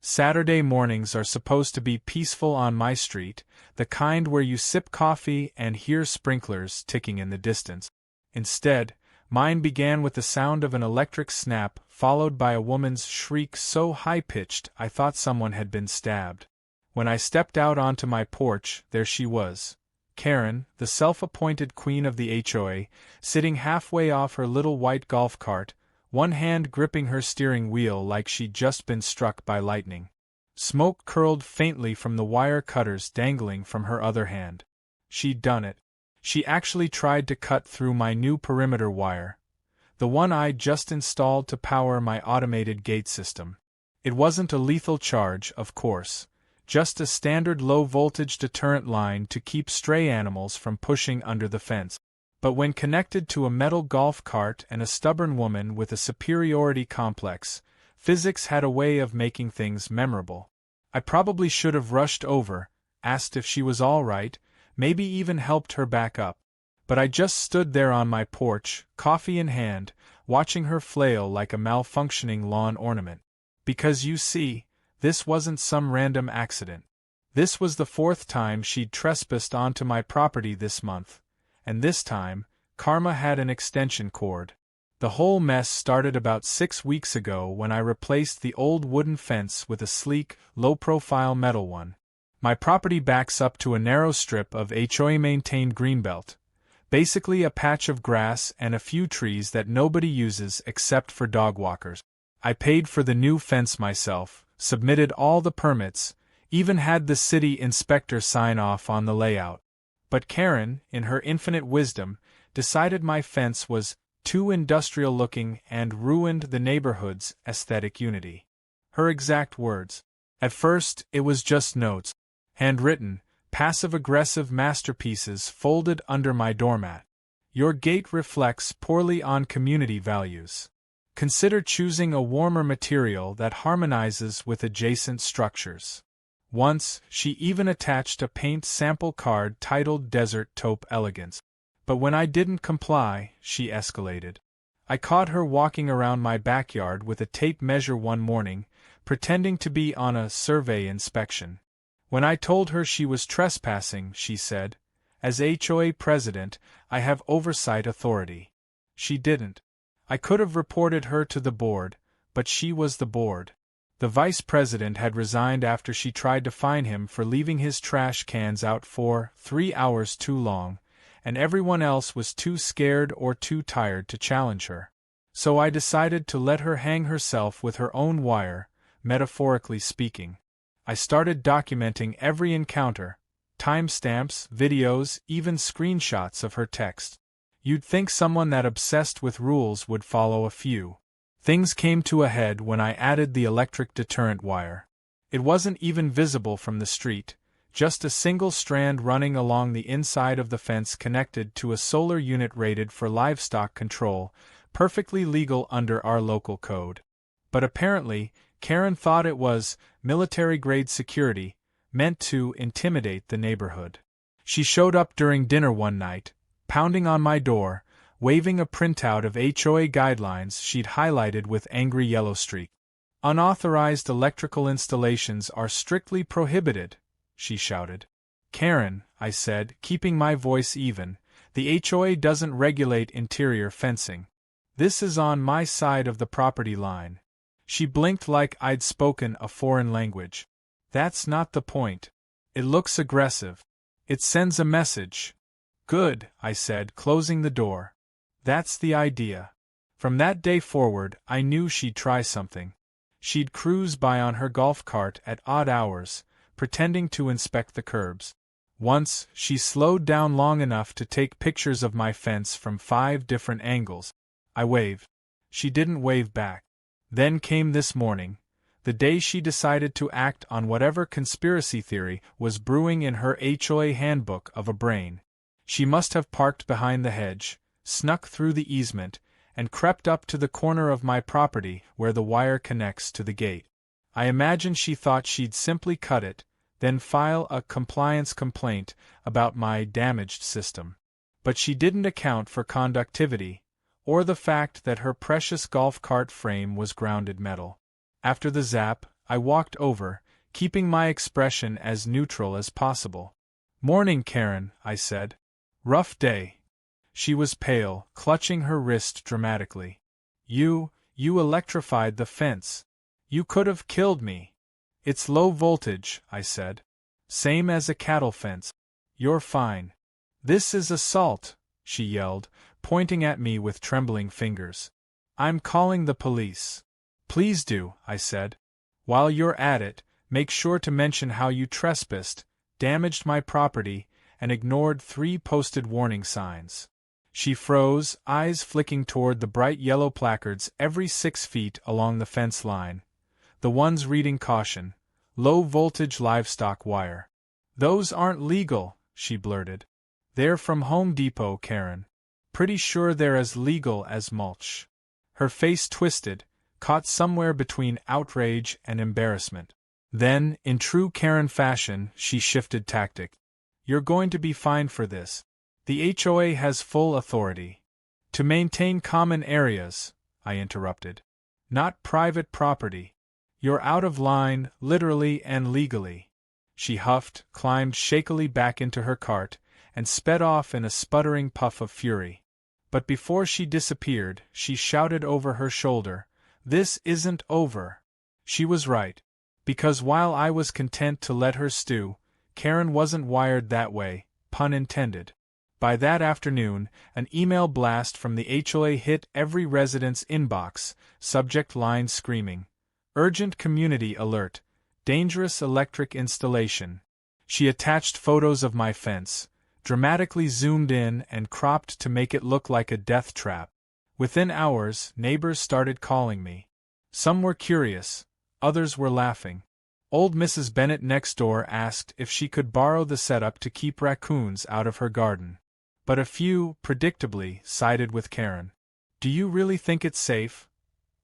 Saturday mornings are supposed to be peaceful on my street, the kind where you sip coffee and hear sprinklers ticking in the distance. Instead, mine began with the sound of an electric snap, followed by a woman's shriek so high-pitched I thought someone had been stabbed. When I stepped out onto my porch, there she was, Karen, the self-appointed queen of the HOA, sitting halfway off her little white golf cart, one hand gripping her steering wheel like she'd just been struck by lightning. Smoke curled faintly from the wire cutters dangling from her other hand. She'd done it. She actually tried to cut through my new perimeter wire, the one I'd just installed to power my automated gate system. It wasn't a lethal charge, of course, just a standard low-voltage deterrent line to keep stray animals from pushing under the fence. But when connected to a metal golf cart and a stubborn woman with a superiority complex, physics had a way of making things memorable. I probably should have rushed over, asked if she was all right, maybe even helped her back up. But I just stood there on my porch, coffee in hand, watching her flail like a malfunctioning lawn ornament. Because you see, this wasn't some random accident. This was the 4th time she'd trespassed onto my property this month. And this time, karma had an extension cord. The whole mess started about 6 weeks ago when I replaced the old wooden fence with a sleek, low-profile metal one. My property backs up to a narrow strip of HOA-maintained greenbelt, basically a patch of grass and a few trees that nobody uses except for dog walkers. I paid for the new fence myself, submitted all the permits, even had the city inspector sign off on the layout. But Karen, in her infinite wisdom, decided my fence was too industrial-looking and ruined the neighborhood's aesthetic unity. Her exact words. At first, it was just notes, handwritten, passive-aggressive masterpieces folded under my doormat. Your gate reflects poorly on community values. Consider choosing a warmer material that harmonizes with adjacent structures. Once, she even attached a paint sample card titled Desert Taupe Elegance. But when I didn't comply, she escalated. I caught her walking around my backyard with a tape measure one morning, pretending to be on a survey inspection. When I told her she was trespassing, she said, "As HOA president, I have oversight authority." She didn't. I could have reported her to the board, but she was the board. The vice president had resigned after she tried to fine him for leaving his trash cans out for 3 hours too long, and everyone else was too scared or too tired to challenge her. So I decided to let her hang herself with her own wire, metaphorically speaking. I started documenting every encounter, timestamps, videos, even screenshots of her text. You'd think someone that obsessed with rules would follow a few. Things came to a head when I added the electric deterrent wire. It wasn't even visible from the street, just a single strand running along the inside of the fence connected to a solar unit rated for livestock control, perfectly legal under our local code. But apparently, Karen thought it was military-grade security, meant to intimidate the neighborhood. She showed up during dinner one night, pounding on my door, waving a printout of HOA guidelines she'd highlighted with angry yellow streak. "Unauthorized electrical installations are strictly prohibited," she shouted. "Karen," I said, keeping my voice even, "the HOA doesn't regulate interior fencing. This is on my side of the property line." She blinked like I'd spoken a foreign language. "That's not the point. It looks aggressive. It sends a message." "Good," I said, closing the door. "That's the idea." From that day forward, I knew she'd try something. She'd cruise by on her golf cart at odd hours, pretending to inspect the curbs. Once, she slowed down long enough to take pictures of my fence from 5 different angles. I waved. She didn't wave back. Then came this morning, the day she decided to act on whatever conspiracy theory was brewing in her HOA handbook of a brain. She must have parked behind the hedge, snuck through the easement, and crept up to the corner of my property where the wire connects to the gate. I imagine she thought she'd simply cut it, then file a compliance complaint about my damaged system. But she didn't account for conductivity, or the fact that her precious golf cart frame was grounded metal. After the zap, I walked over, keeping my expression as neutral as possible. "Morning, Karen," I said. "Rough day." She was pale, clutching her wrist dramatically. You electrified the fence. You could have killed me." "It's low voltage," I said. "Same as a cattle fence. You're fine." "This is assault," she yelled, pointing at me with trembling fingers. "I'm calling the police." "Please do," I said. "While you're at it, make sure to mention how you trespassed, damaged my property, and ignored 3 posted warning signs." She froze, eyes flicking toward the bright yellow placards every 6 feet along the fence line. The ones reading caution, low voltage livestock wire. "Those aren't legal," she blurted. "They're from Home Depot, Karen. Pretty sure they're as legal as mulch." Her face twisted, caught somewhere between outrage and embarrassment. Then, in true Karen fashion, she shifted tactic. "You're going to be fined for this. The HOA has full authority to maintain common areas," I interrupted. "Not private property. You're out of line, literally and legally." She huffed, climbed shakily back into her cart, and sped off in a sputtering puff of fury. But before she disappeared, she shouted over her shoulder, "This isn't over." She was right. Because while I was content to let her stew, Karen wasn't wired that way, pun intended. By that afternoon, an email blast from the HOA hit every resident's inbox, subject line screaming, "Urgent community alert. Dangerous electric installation." She attached photos of my fence, dramatically zoomed in and cropped to make it look like a death trap. Within hours, neighbors started calling me. Some were curious, others were laughing. Old Mrs. Bennett next door asked if she could borrow the setup to keep raccoons out of her garden. But a few, predictably, sided with Karen. "Do you really think it's safe?"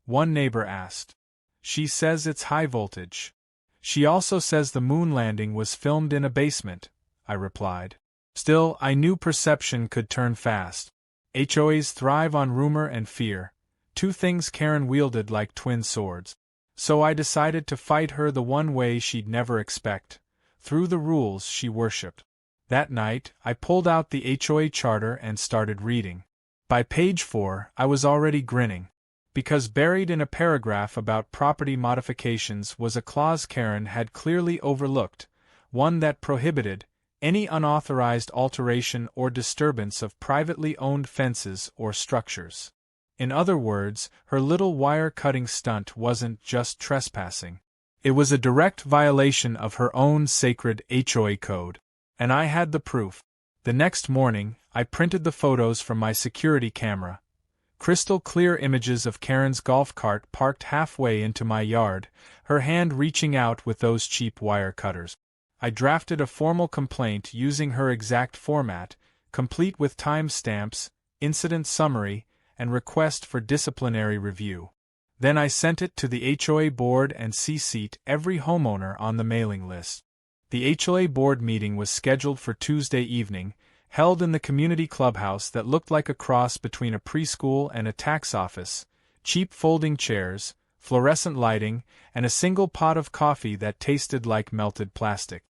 one neighbor asked. "She says it's high voltage." "She also says the moon landing was filmed in a basement," I replied. Still, I knew perception could turn fast. HOAs thrive on rumor and fear, 2 things Karen wielded like twin swords. So I decided to fight her the one way she'd never expect, through the rules she worshipped. That night, I pulled out the HOA charter and started reading. By page 4, I was already grinning. Because buried in a paragraph about property modifications was a clause Karen had clearly overlooked, one that prohibited any unauthorized alteration or disturbance of privately owned fences or structures. In other words, her little wire-cutting stunt wasn't just trespassing. It was a direct violation of her own sacred HOA code. And I had the proof. The next morning, I printed the photos from my security camera. Crystal-clear images of Karen's golf cart parked halfway into my yard, her hand reaching out with those cheap wire cutters. I drafted a formal complaint using her exact format, complete with timestamps, incident summary, and request for disciplinary review. Then I sent it to the HOA board and CC'd every homeowner on the mailing list. The HOA board meeting was scheduled for Tuesday evening, held in the community clubhouse that looked like a cross between a preschool and a tax office, cheap folding chairs, fluorescent lighting, and a single pot of coffee that tasted like melted plastic.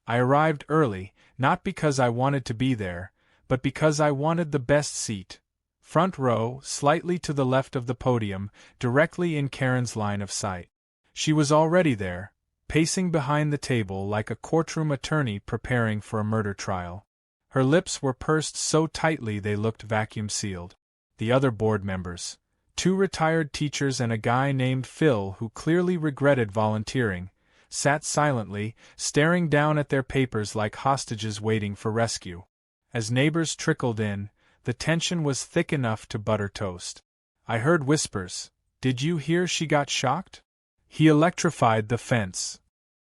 I arrived early, not because I wanted to be there, but because I wanted the best seat. Front row, slightly to the left of the podium, directly in Karen's line of sight. She was already there, pacing behind the table like a courtroom attorney preparing for a murder trial. Her lips were pursed so tightly they looked vacuum-sealed. The other board members, 2 retired teachers and a guy named Phil who clearly regretted volunteering, sat silently, staring down at their papers like hostages waiting for rescue. As neighbors trickled in, the tension was thick enough to butter toast. I heard whispers. "Did you hear she got shocked? He electrified the fence."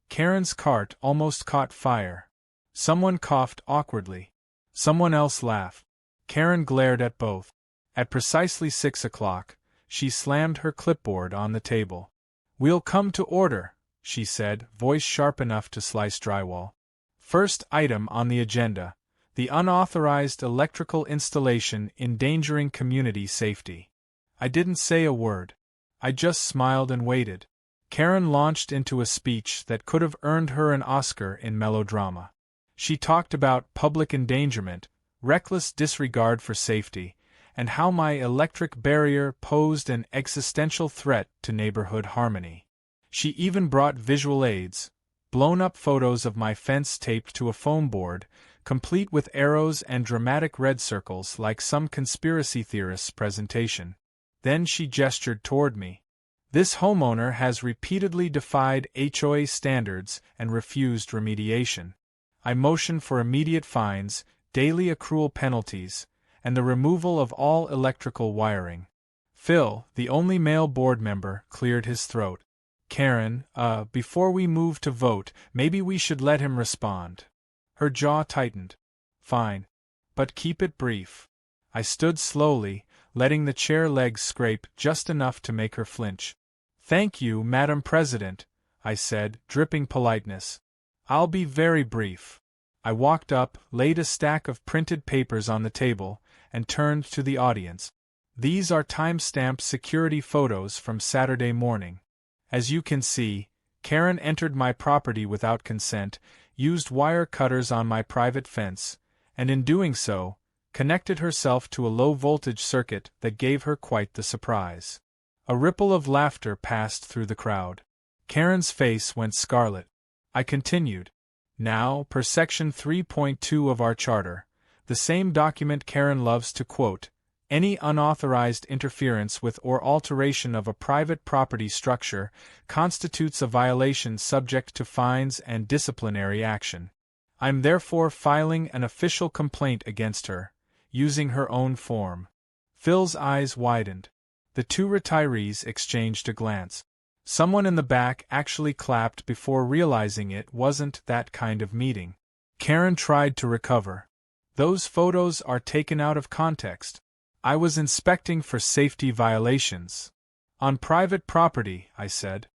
Karen's cart almost caught fire. Someone coughed awkwardly. Someone else laughed. Karen glared at both. At precisely 6 o'clock, she slammed her clipboard on the table. "We'll come to order," she said, voice sharp enough to slice drywall. "First item on the agenda: the unauthorized electrical installation endangering community safety." I didn't say a word. I just smiled and waited. Karen launched into a speech that could have earned her an Oscar in melodrama. She talked about public endangerment, reckless disregard for safety, and how my electric barrier posed an existential threat to neighborhood harmony. She even brought visual aids, blown-up photos of my fence taped to a foam board, complete with arrows and dramatic red circles like some conspiracy theorist's presentation. Then she gestured toward me. This homeowner has repeatedly defied HOA standards and refused remediation. I motioned for immediate fines, daily accrual penalties, and the removal of all electrical wiring. Phil, the only male board member, cleared his throat. Karen, before we move to vote, maybe we should let him respond. Her jaw tightened. Fine. But keep it brief. I stood slowly, letting the chair legs scrape just enough to make her flinch. Thank you, Madam President, I said, dripping politeness. I'll be very brief. I walked up, laid a stack of printed papers on the table, and turned to the audience. These are time-stamped security photos from Saturday morning. As you can see, Karen entered my property without consent, used wire cutters on my private fence, and in doing so, connected herself to a low-voltage circuit that gave her quite the surprise. A ripple of laughter passed through the crowd. Karen's face went scarlet. I continued. Now, per Section 3.2 of our Charter, the same document Karen loves to quote, any unauthorized interference with or alteration of a private property structure constitutes a violation subject to fines and disciplinary action. I'm therefore filing an official complaint against her, using her own form. Phil's eyes widened. The two retirees exchanged a glance. Someone in the back actually clapped before realizing it wasn't that kind of meeting. Karen tried to recover. Those photos are taken out of context. I was inspecting for safety violations. On private property, I said.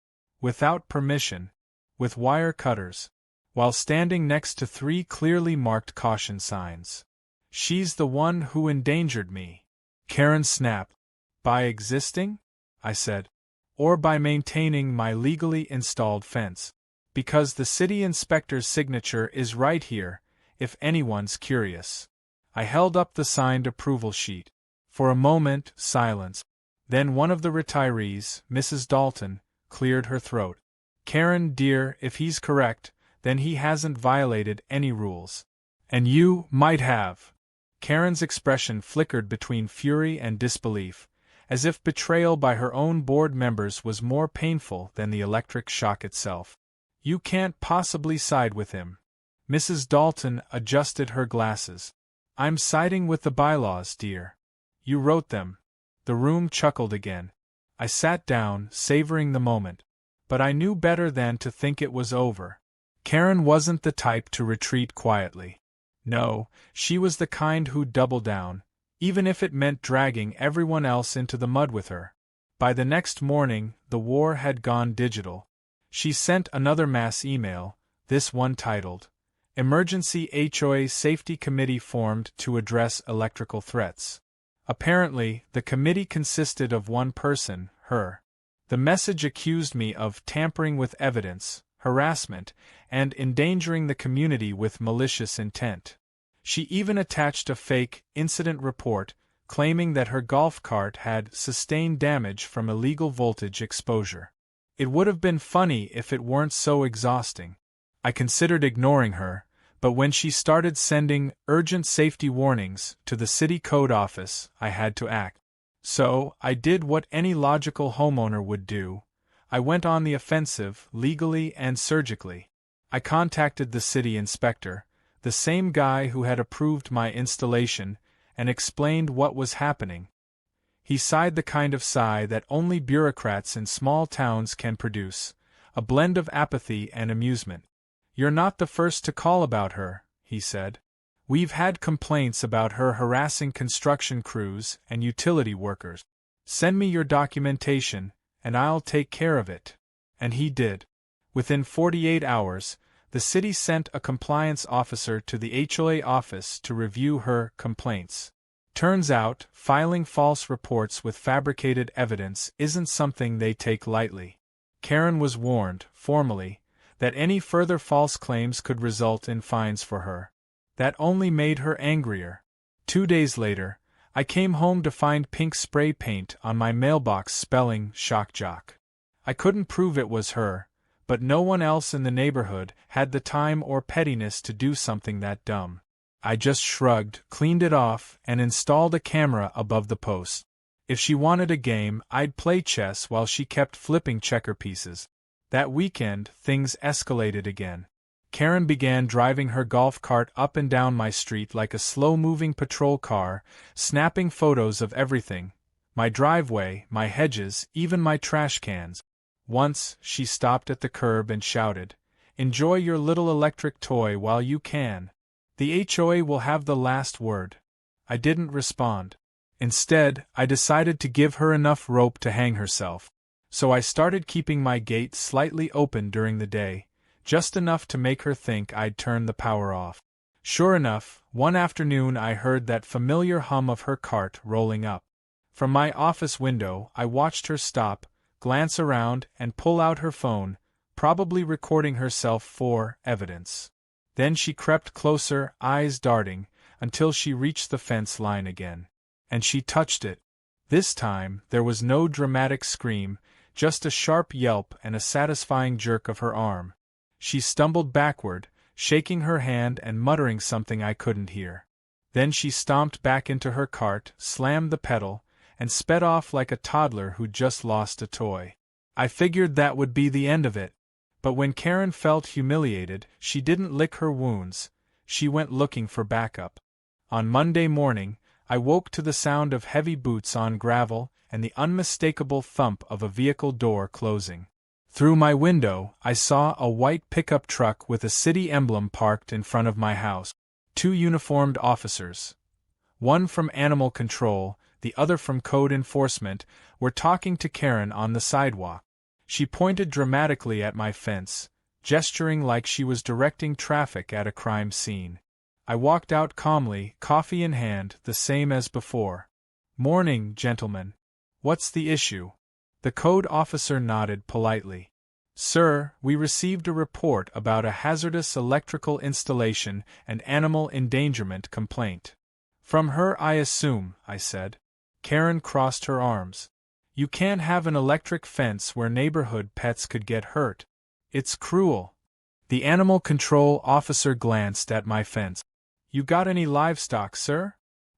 Without permission. With wire cutters. While standing next to 3 clearly marked caution signs. She's the one who endangered me. Karen snapped. By existing? I said. Or by maintaining my legally installed fence. Because the city inspector's signature is right here, if anyone's curious. I held up the signed approval sheet. For a moment, silence. Then one of the retirees, Mrs. Dalton, cleared her throat. Karen, dear, if he's correct, then he hasn't violated any rules. And you might have. Karen's expression flickered between fury and disbelief, as if betrayal by her own board members was more painful than the electric shock itself. You can't possibly side with him. Mrs. Dalton adjusted her glasses. I'm siding with the bylaws, dear. You wrote them. The room chuckled again. I sat down, savoring the moment. But I knew better than to think it was over. Karen wasn't the type to retreat quietly. No, she was the kind who'd double down, even if it meant dragging everyone else into the mud with her. By the next morning, the war had gone digital. She sent another mass email, this one titled, Emergency HOA Safety Committee formed to address electrical threats. Apparently, the committee consisted of one person, her. The message accused me of tampering with evidence, harassment, and endangering the community with malicious intent. She even attached a fake incident report, claiming that her golf cart had sustained damage from illegal voltage exposure. It would have been funny if it weren't so exhausting. I considered ignoring her, but when she started sending urgent safety warnings to the city code office, I had to act. So, I did what any logical homeowner would do. I went on the offensive, legally and surgically. I contacted the city inspector, the same guy who had approved my installation, and explained what was happening. He sighed the kind of sigh that only bureaucrats in small towns can produce, a blend of apathy and amusement. You're not the first to call about her, he said. We've had complaints about her harassing construction crews and utility workers. Send me your documentation, and I'll take care of it. And he did. Within 48 hours, the city sent a compliance officer to the HOA office to review her complaints. Turns out, filing false reports with fabricated evidence isn't something they take lightly. Karen was warned, formally, that any further false claims could result in fines for her. That only made her angrier. 2 days later, I came home to find pink spray paint on my mailbox spelling "Shock Jock." I couldn't prove it was her, but no one else in the neighborhood had the time or pettiness to do something that dumb. I just shrugged, cleaned it off, and installed a camera above the post. If she wanted a game, I'd play chess while she kept flipping checker pieces. That weekend, things escalated again. Karen began driving her golf cart up and down my street like a slow-moving patrol car, snapping photos of everything: my driveway, my hedges, even my trash cans. Once, she stopped at the curb and shouted, "Enjoy your little electric toy while you can. The HOA will have the last word." I didn't respond. Instead, I decided to give her enough rope to hang herself. So I started keeping my gate slightly open during the day, just enough to make her think I'd turned the power off. Sure enough, one afternoon I heard that familiar hum of her cart rolling up. From my office window, I watched her stop, glance around, and pull out her phone, probably recording herself for evidence. Then she crept closer, eyes darting, until she reached the fence line again. And she touched it. This time, there was no dramatic scream, just a sharp yelp and a satisfying jerk of her arm. She stumbled backward, shaking her hand and muttering something I couldn't hear. Then she stomped back into her cart, slammed the pedal, and sped off like a toddler who'd just lost a toy. I figured that would be the end of it. But when Karen felt humiliated, she didn't lick her wounds. She went looking for backup. On Monday morning, I woke to the sound of heavy boots on gravel and the unmistakable thump of a vehicle door closing. Through my window, I saw a white pickup truck with a city emblem parked in front of my house. 2 uniformed officers, one from animal control, the other from code enforcement, were talking to Karen on the sidewalk. She pointed dramatically at my fence, gesturing like she was directing traffic at a crime scene. I walked out calmly, coffee in hand, the same as before. "Morning, gentlemen. What's the issue?" The code officer nodded politely. "Sir, we received a report about a hazardous electrical installation and animal endangerment complaint." "From her, I assume," I said. Karen crossed her arms. "You can't have an electric fence where neighborhood pets could get hurt. It's cruel." The animal control officer glanced at my fence. "You got any livestock, sir?"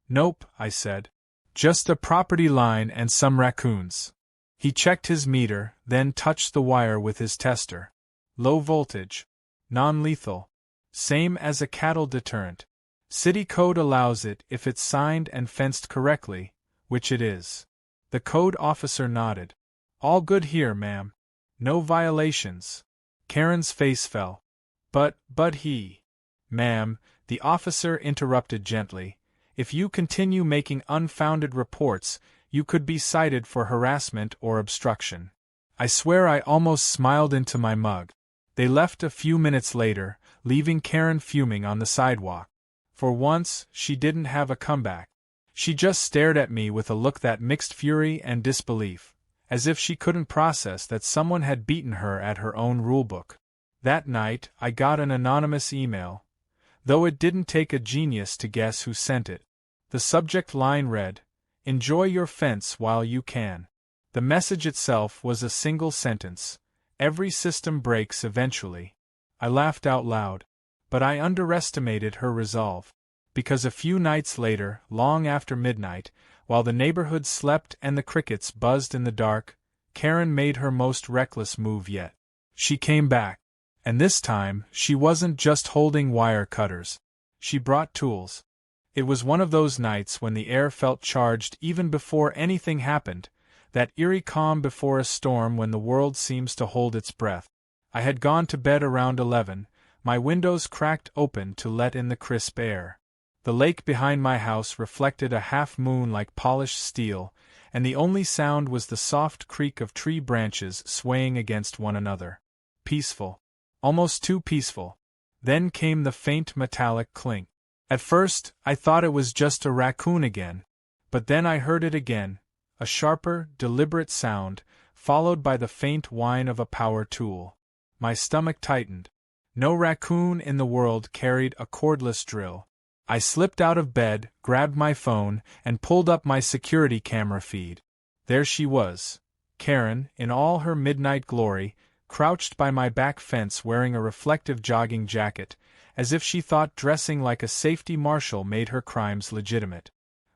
"Nope," I said. "Just a property line and some raccoons." He checked his meter, then touched the wire with his tester. "Low voltage. Non-lethal. Same as a cattle deterrent. City code allows it if it's signed and fenced correctly, which it is." The code officer nodded. "All good here, ma'am. No violations." Karen's face fell. But he... "Ma'am," the officer interrupted gently, "if you continue making unfounded reports, you could be cited for harassment or obstruction." I swear I almost smiled into my mug. They left a few minutes later, leaving Karen fuming on the sidewalk. For once, she didn't have a comeback. She just stared at me with a look that mixed fury and disbelief, as if she couldn't process that someone had beaten her at her own rulebook. That night, I got an anonymous email, though it didn't take a genius to guess who sent it. The subject line read, "Enjoy your fence while you can." The message itself was a single sentence: "Every system breaks eventually." I laughed out loud. But I underestimated her resolve. Because a few nights later, long after midnight, while the neighborhood slept and the crickets buzzed in the dark, Karen made her most reckless move yet. She came back. And this time, she wasn't just holding wire cutters. She brought tools. It was one of those nights when the air felt charged even before anything happened, that eerie calm before a storm when the world seems to hold its breath. I had gone to bed around 11, my windows cracked open to let in the crisp air. The lake behind my house reflected a half-moon like polished steel, and the only sound was the soft creak of tree branches swaying against one another. Peaceful. Almost too peaceful. Then came the faint metallic clink. At first, I thought it was just a raccoon again, but then I heard it again, a sharper, deliberate sound, followed by the faint whine of a power tool. My stomach tightened. No raccoon in the world carried a cordless drill. I slipped out of bed, grabbed my phone, and pulled up my security camera feed. There she was, Karen, in all her midnight glory, crouched by my back fence wearing a reflective jogging jacket, as if she thought dressing like a safety marshal made her crimes legitimate.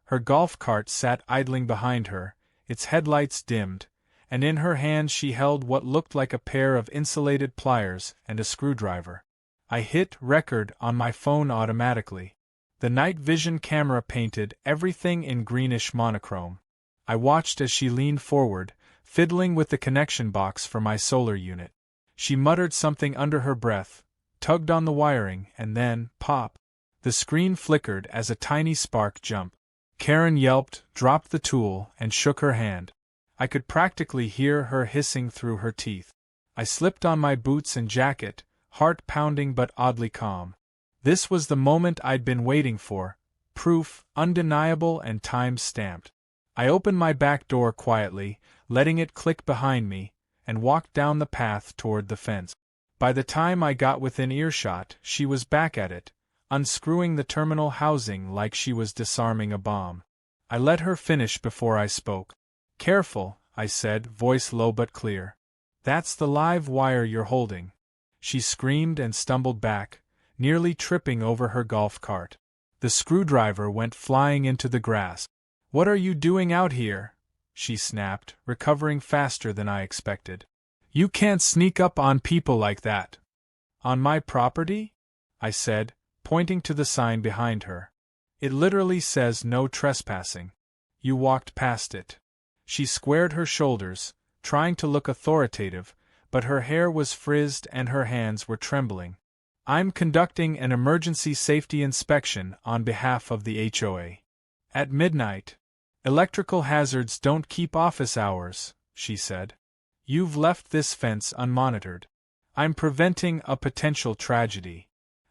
Her golf cart sat idling behind her, its headlights dimmed, and in her hand she held what looked like a pair of insulated pliers and a screwdriver. I hit record on my phone automatically. The night vision camera painted everything in greenish monochrome. I watched as she leaned forward, fiddling with the connection box for my solar unit. She muttered something under her breath, tugged on the wiring, and then, pop! The screen flickered as a tiny spark jumped. Karen yelped, dropped the tool, and shook her hand. I could practically hear her hissing through her teeth. I slipped on my boots and jacket, heart pounding but oddly calm. This was the moment I'd been waiting for, proof, undeniable and time-stamped. I opened my back door quietly, letting it click behind me, and walked down the path toward the fence. By the time I got within earshot, she was back at it, unscrewing the terminal housing like she was disarming a bomb. I let her finish before I spoke. "Careful," I said, voice low but clear. "That's the live wire you're holding." She screamed and stumbled back, nearly tripping over her golf cart. The screwdriver went flying into the grass. "What are you doing out here?" she snapped, recovering faster than I expected. "You can't sneak up on people like that." "On my property?" I said, pointing to the sign behind her. "It literally says no trespassing. You walked past it." She squared her shoulders, trying to look authoritative, but her hair was frizzed and her hands were trembling. "I'm conducting an emergency safety inspection on behalf of the HOA. At midnight. Electrical hazards don't keep office hours," she said. "You've left this fence unmonitored. I'm preventing a potential tragedy."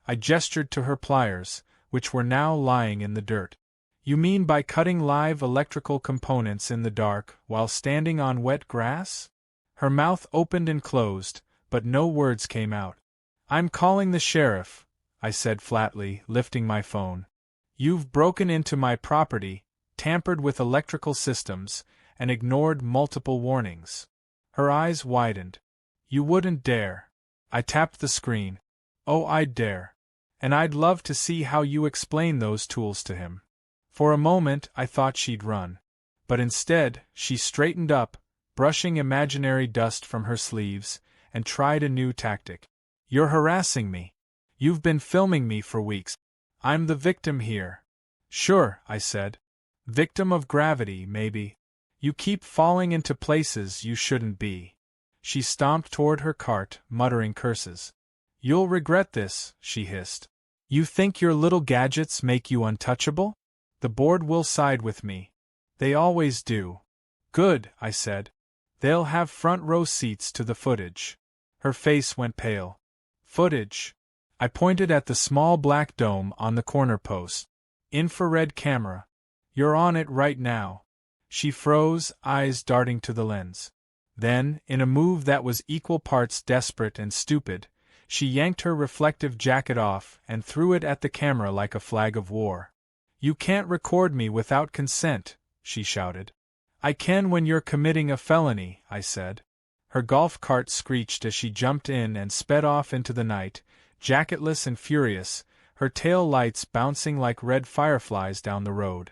I gestured to her pliers, which were now lying in the dirt. "You mean by cutting live electrical components in the dark while standing on wet grass?" Her mouth opened and closed, but no words came out. "I'm calling the sheriff," I said flatly, lifting my phone. "You've broken into my property, tampered with electrical systems, and ignored multiple warnings." Her eyes widened. "You wouldn't dare." I tapped the screen. "Oh, I'd dare. And I'd love to see how you explain those tools to him." For a moment I thought she'd run. But instead, she straightened up, brushing imaginary dust from her sleeves, and tried a new tactic. "You're harassing me. You've been filming me for weeks. I'm the victim here." "Sure," I said. "Victim of gravity, maybe. You keep falling into places you shouldn't be." She stomped toward her cart, muttering curses. "You'll regret this," she hissed. "You think your little gadgets make you untouchable? The board will side with me. They always do." "Good," I said. "They'll have front row seats to the footage." Her face went pale. "Footage?" I pointed at the small black dome on the corner post. "Infrared camera. You're on it right now." She froze, eyes darting to the lens. Then, in a move that was equal parts desperate and stupid, she yanked her reflective jacket off and threw it at the camera like a flag of war. "You can't record me without consent," she shouted. "I can when you're committing a felony," I said. Her golf cart screeched as she jumped in and sped off into the night, jacketless and furious, her tail lights bouncing like red fireflies down the road.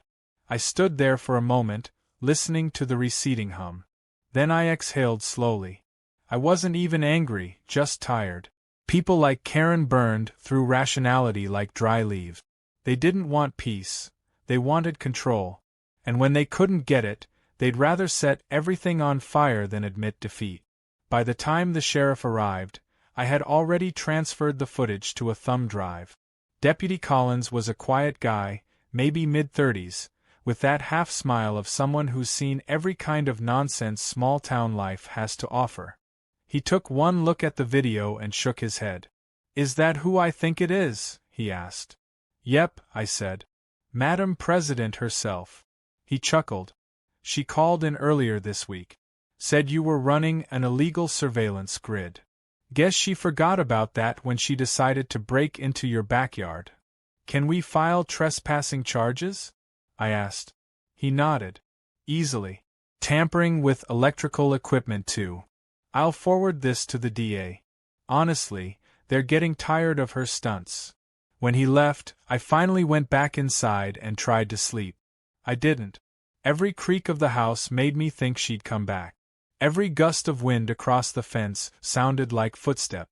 I stood there for a moment, listening to the receding hum. Then I exhaled slowly. I wasn't even angry, just tired. People like Karen burned through rationality like dry leaves. They didn't want peace, they wanted control. And when they couldn't get it, they'd rather set everything on fire than admit defeat. By the time the sheriff arrived, I had already transferred the footage to a thumb drive. Deputy Collins was a quiet guy, maybe mid-30s, with that half-smile of someone who's seen every kind of nonsense small-town life has to offer. He took one look at the video and shook his head. "Is that who I think it is?" he asked. "Yep," I said. "Madam President herself." He chuckled. "She called in earlier this week. Said you were running an illegal surveillance grid. Guess she forgot about that when she decided to break into your backyard. Can we file trespassing charges? I asked. He nodded. Easily. Tampering with electrical equipment too. I'll forward this to the DA. Honestly, they're getting tired of her stunts. When he left, I finally went back inside and tried to sleep. I didn't. Every creak of the house made me think she'd come back. Every gust of wind across the fence sounded like footsteps.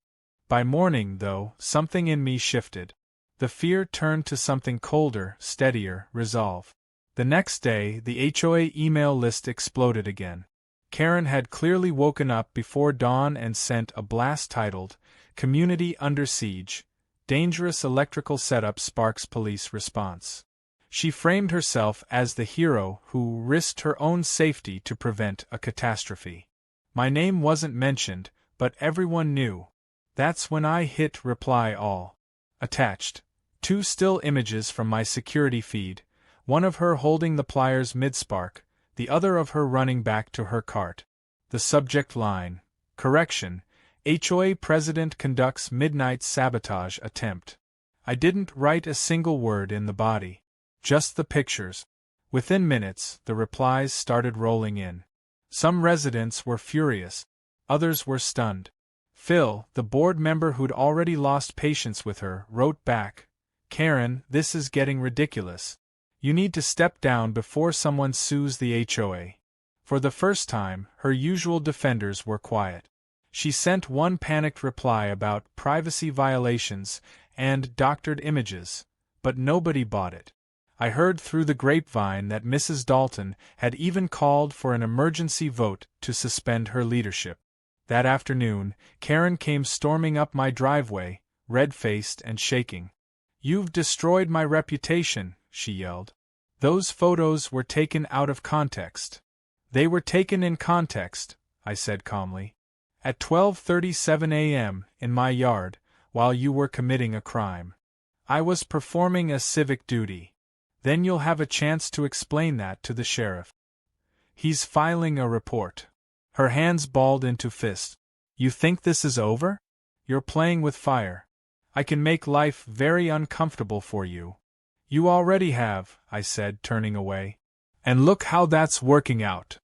By morning, though, something in me shifted. The fear turned to something colder, steadier, resolve. The next day, the HOA email list exploded again. Karen had clearly woken up before dawn and sent a blast titled, "Community Under Siege. Dangerous Electrical Setup Sparks Police Response." She framed herself as the hero who risked her own safety to prevent a catastrophe. My name wasn't mentioned, but everyone knew. That's when I hit reply all. Attached. 2 still images from my security feed, one of her holding the pliers mid-spark, the other of her running back to her cart. The subject line, correction, HOA President conducts midnight sabotage attempt. I didn't write a single word in the body. Just the pictures. Within minutes, the replies started rolling in. Some residents were furious. Others were stunned. Phil, the board member who'd already lost patience with her, wrote back, "Karen, this is getting ridiculous. You need to step down before someone sues the HOA." For the first time, her usual defenders were quiet. She sent one panicked reply about privacy violations and doctored images, but nobody bought it. I heard through the grapevine that Mrs. Dalton had even called for an emergency vote to suspend her leadership. That afternoon, Karen came storming up my driveway, red-faced and shaking. "You've destroyed my reputation," she yelled. "Those photos were taken out of context." "They were taken in context," I said calmly. "At 12:37 a.m., in my yard, while you were committing a crime. I was performing a civic duty. Then you'll have a chance to explain that to the sheriff. He's filing a report." Her hands balled into fists. "You think this is over? You're playing with fire. I can make life very uncomfortable for you." "You already have," I said, turning away. "And look how that's working out."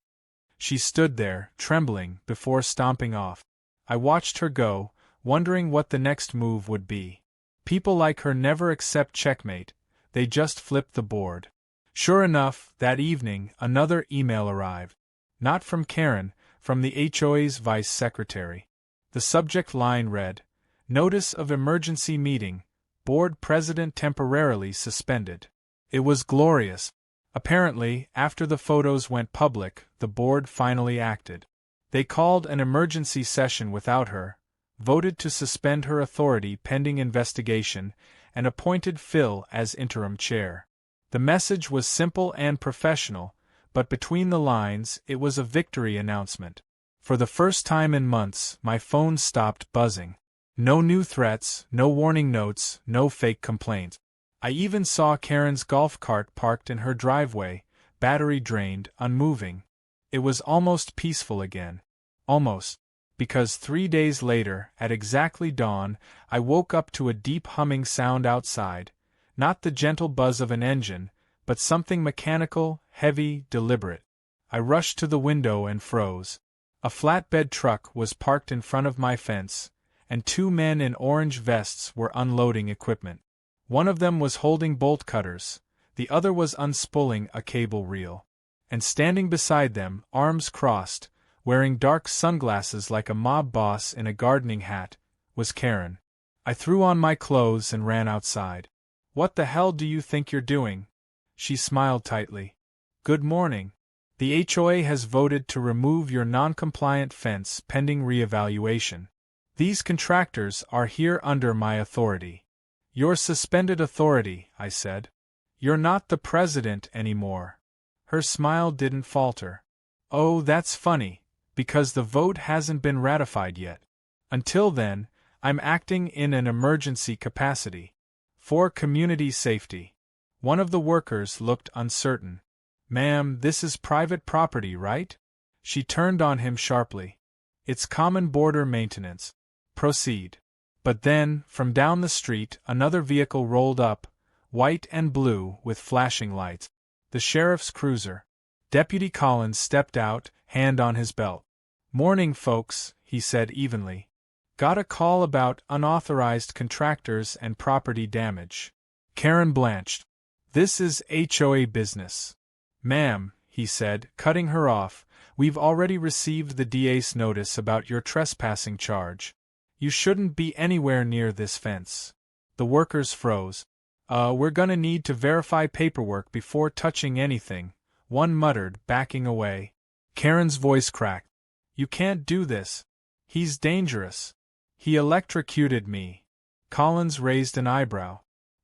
She stood there, trembling, before stomping off. I watched her go, wondering what the next move would be. People like her never accept checkmate, they just flip the board. Sure enough, that evening, another email arrived. Not from Karen, from the HOA's vice secretary. The subject line read, "Notice of emergency meeting, board president temporarily suspended." It was glorious. Apparently, after the photos went public, the board finally acted. They called an emergency session without her, voted to suspend her authority pending investigation, and appointed Phil as interim chair. The message was simple and professional, but between the lines, it was a victory announcement. For the first time in months, my phone stopped buzzing. No new threats, no warning notes, no fake complaints. I even saw Karen's golf cart parked in her driveway, battery drained, unmoving. It was almost peaceful again. Almost. Because 3 days later, at exactly dawn, I woke up to a deep humming sound outside, not the gentle buzz of an engine, but something mechanical, heavy, deliberate. I rushed to the window and froze. A flatbed truck was parked in front of my fence, and 2 men in orange vests were unloading equipment. One of them was holding bolt cutters, the other was unspooling a cable reel. And standing beside them, arms crossed, wearing dark sunglasses like a mob boss in a gardening hat, was Karen. I threw on my clothes and ran outside. "What the hell do you think you're doing?" She smiled tightly. "Good morning. The HOA has voted to remove your non-compliant fence pending reevaluation. These contractors are here under my authority." "Your suspended authority," I said. "You're not the president anymore." Her smile didn't falter. "Oh, that's funny, because the vote hasn't been ratified yet. Until then, I'm acting in an emergency capacity. For community safety." One of the workers looked uncertain. "Ma'am, this is private property, right?" She turned on him sharply. It's common border maintenance. Proceed. But then, from down the street, another vehicle rolled up, white and blue with flashing lights. The sheriff's cruiser. Deputy Collins stepped out, hand on his belt. "Morning, folks," he said evenly. "Got a call about unauthorized contractors and property damage." Karen blanched. "This is HOA business." "Ma'am," he said, cutting her off, "we've already received the DA's notice about your trespassing charge. You shouldn't be anywhere near this fence." The workers froze. We're gonna need to verify paperwork before touching anything," one muttered, backing away. Karen's voice cracked. "You can't do this. He's dangerous. He electrocuted me." Collins raised an eyebrow.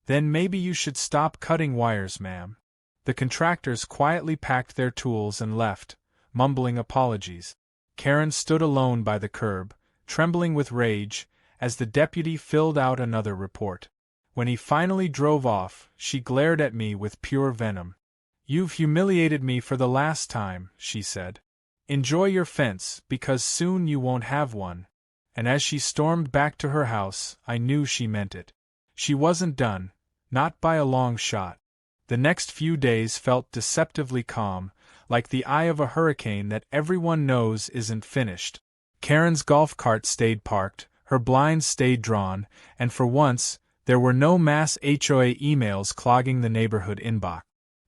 "Then maybe you should stop cutting wires, ma'am." The contractors quietly packed their tools and left, mumbling apologies. Karen stood alone by the curb, trembling with rage, as the deputy filled out another report. When he finally drove off, she glared at me with pure venom. "You've humiliated me for the last time," she said. "Enjoy your fence, because soon you won't have one." And as she stormed back to her house, I knew she meant it. She wasn't done, not by a long shot. The next few days felt deceptively calm, like the eye of a hurricane that everyone knows isn't finished. Karen's golf cart stayed parked, her blinds stayed drawn, and for once, there were no mass HOA emails clogging the neighborhood inbox.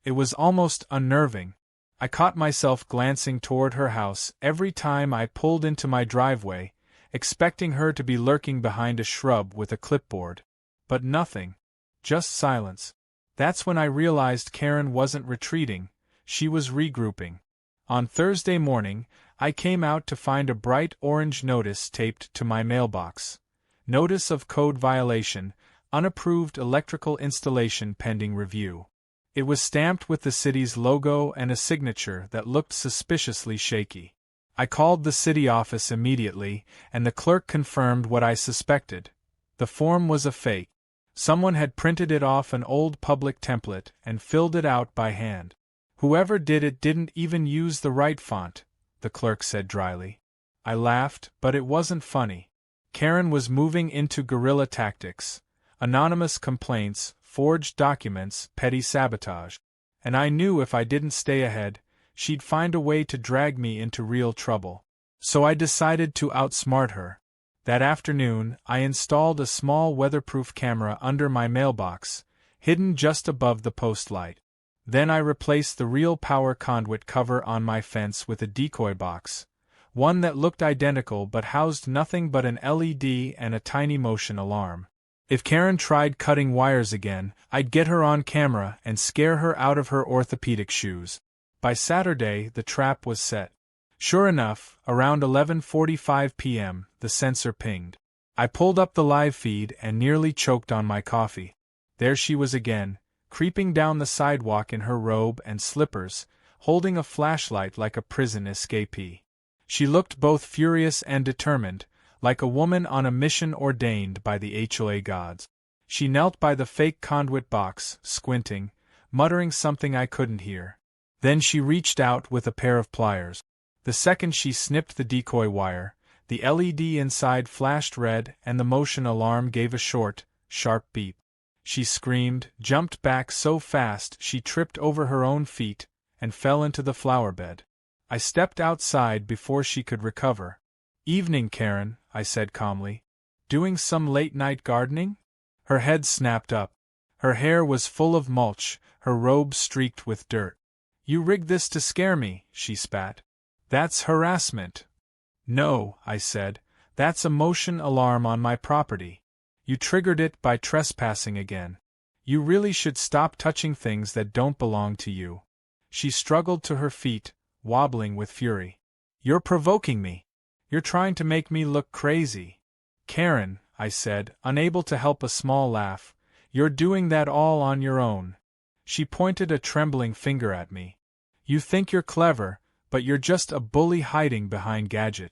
It was almost unnerving. I caught myself glancing toward her house every time I pulled into my driveway, expecting her to be lurking behind a shrub with a clipboard. But nothing. Just silence. That's when I realized Karen wasn't retreating, she was regrouping. On Thursday morning, I came out to find a bright orange notice taped to my mailbox. Notice of code violation, unapproved electrical installation pending review. It was stamped with the city's logo and a signature that looked suspiciously shaky. I called the city office immediately, and the clerk confirmed what I suspected. The form was a fake. Someone had printed it off an old public template and filled it out by hand. "Whoever did it didn't even use the right font," the clerk said dryly. I laughed, but it wasn't funny. Karen was moving into guerrilla tactics. Anonymous complaints, forged documents, petty sabotage. And I knew if I didn't stay ahead, she'd find a way to drag me into real trouble. So I decided to outsmart her. That afternoon, I installed a small weatherproof camera under my mailbox, hidden just above the post light. Then I replaced the real power conduit cover on my fence with a decoy box, one that looked identical but housed nothing but an LED and a tiny motion alarm. If Karen tried cutting wires again, I'd get her on camera and scare her out of her orthopedic shoes. By Saturday, the trap was set. Sure enough, around 11:45 p.m., the sensor pinged. I pulled up the live feed and nearly choked on my coffee. There she was again, creeping down the sidewalk in her robe and slippers, holding a flashlight like a prison escapee. She looked both furious and determined, like a woman on a mission ordained by the HOA gods. She knelt by the fake conduit box, squinting, muttering something I couldn't hear. Then she reached out with a pair of pliers. The second she snipped the decoy wire, the LED inside flashed red and the motion alarm gave a short, sharp beep. She screamed, jumped back so fast she tripped over her own feet, and fell into the flower bed. I stepped outside before she could recover. "Evening, Karen," I said calmly. "Doing some late-night gardening?" Her head snapped up. Her hair was full of mulch, her robe streaked with dirt. "You rigged this to scare me," she spat. "That's harassment." "No," I said, "that's a motion alarm on my property. You triggered it by trespassing again. You really should stop touching things that don't belong to you." She struggled to her feet, wobbling with fury. "You're provoking me. You're trying to make me look crazy." "Karen," I said, unable to help a small laugh, "you're doing that all on your own." She pointed a trembling finger at me. "You think you're clever, but you're just a bully hiding behind gadget.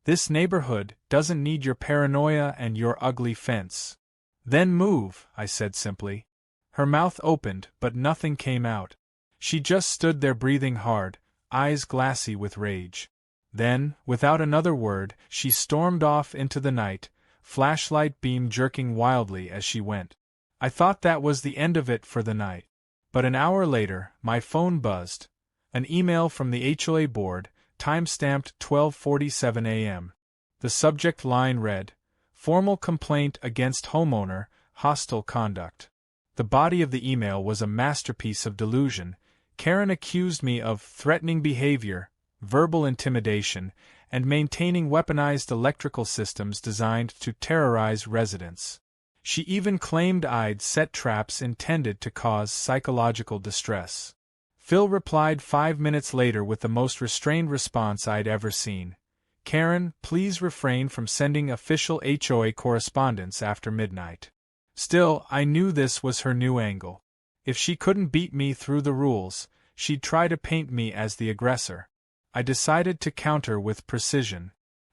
This neighborhood doesn't need your paranoia and your ugly fence." "Then move," I said simply. Her mouth opened, but nothing came out. She just stood there breathing hard, eyes glassy with rage. Then, without another word, she stormed off into the night, flashlight beam jerking wildly as she went. I thought that was the end of it for the night. But an hour later, my phone buzzed. An email from the HOA board, time-stamped 12:47 a.m. The subject line read, "Formal complaint against homeowner, hostile conduct." The body of the email was a masterpiece of delusion. Karen accused me of threatening behavior, verbal intimidation, and maintaining weaponized electrical systems designed to terrorize residents. She even claimed I'd set traps intended to cause psychological distress. Phil replied 5 minutes later with the most restrained response I'd ever seen. "Karen, please refrain from sending official HOA correspondence after midnight." Still, I knew this was her new angle. If she couldn't beat me through the rules, she'd try to paint me as the aggressor. I decided to counter with precision.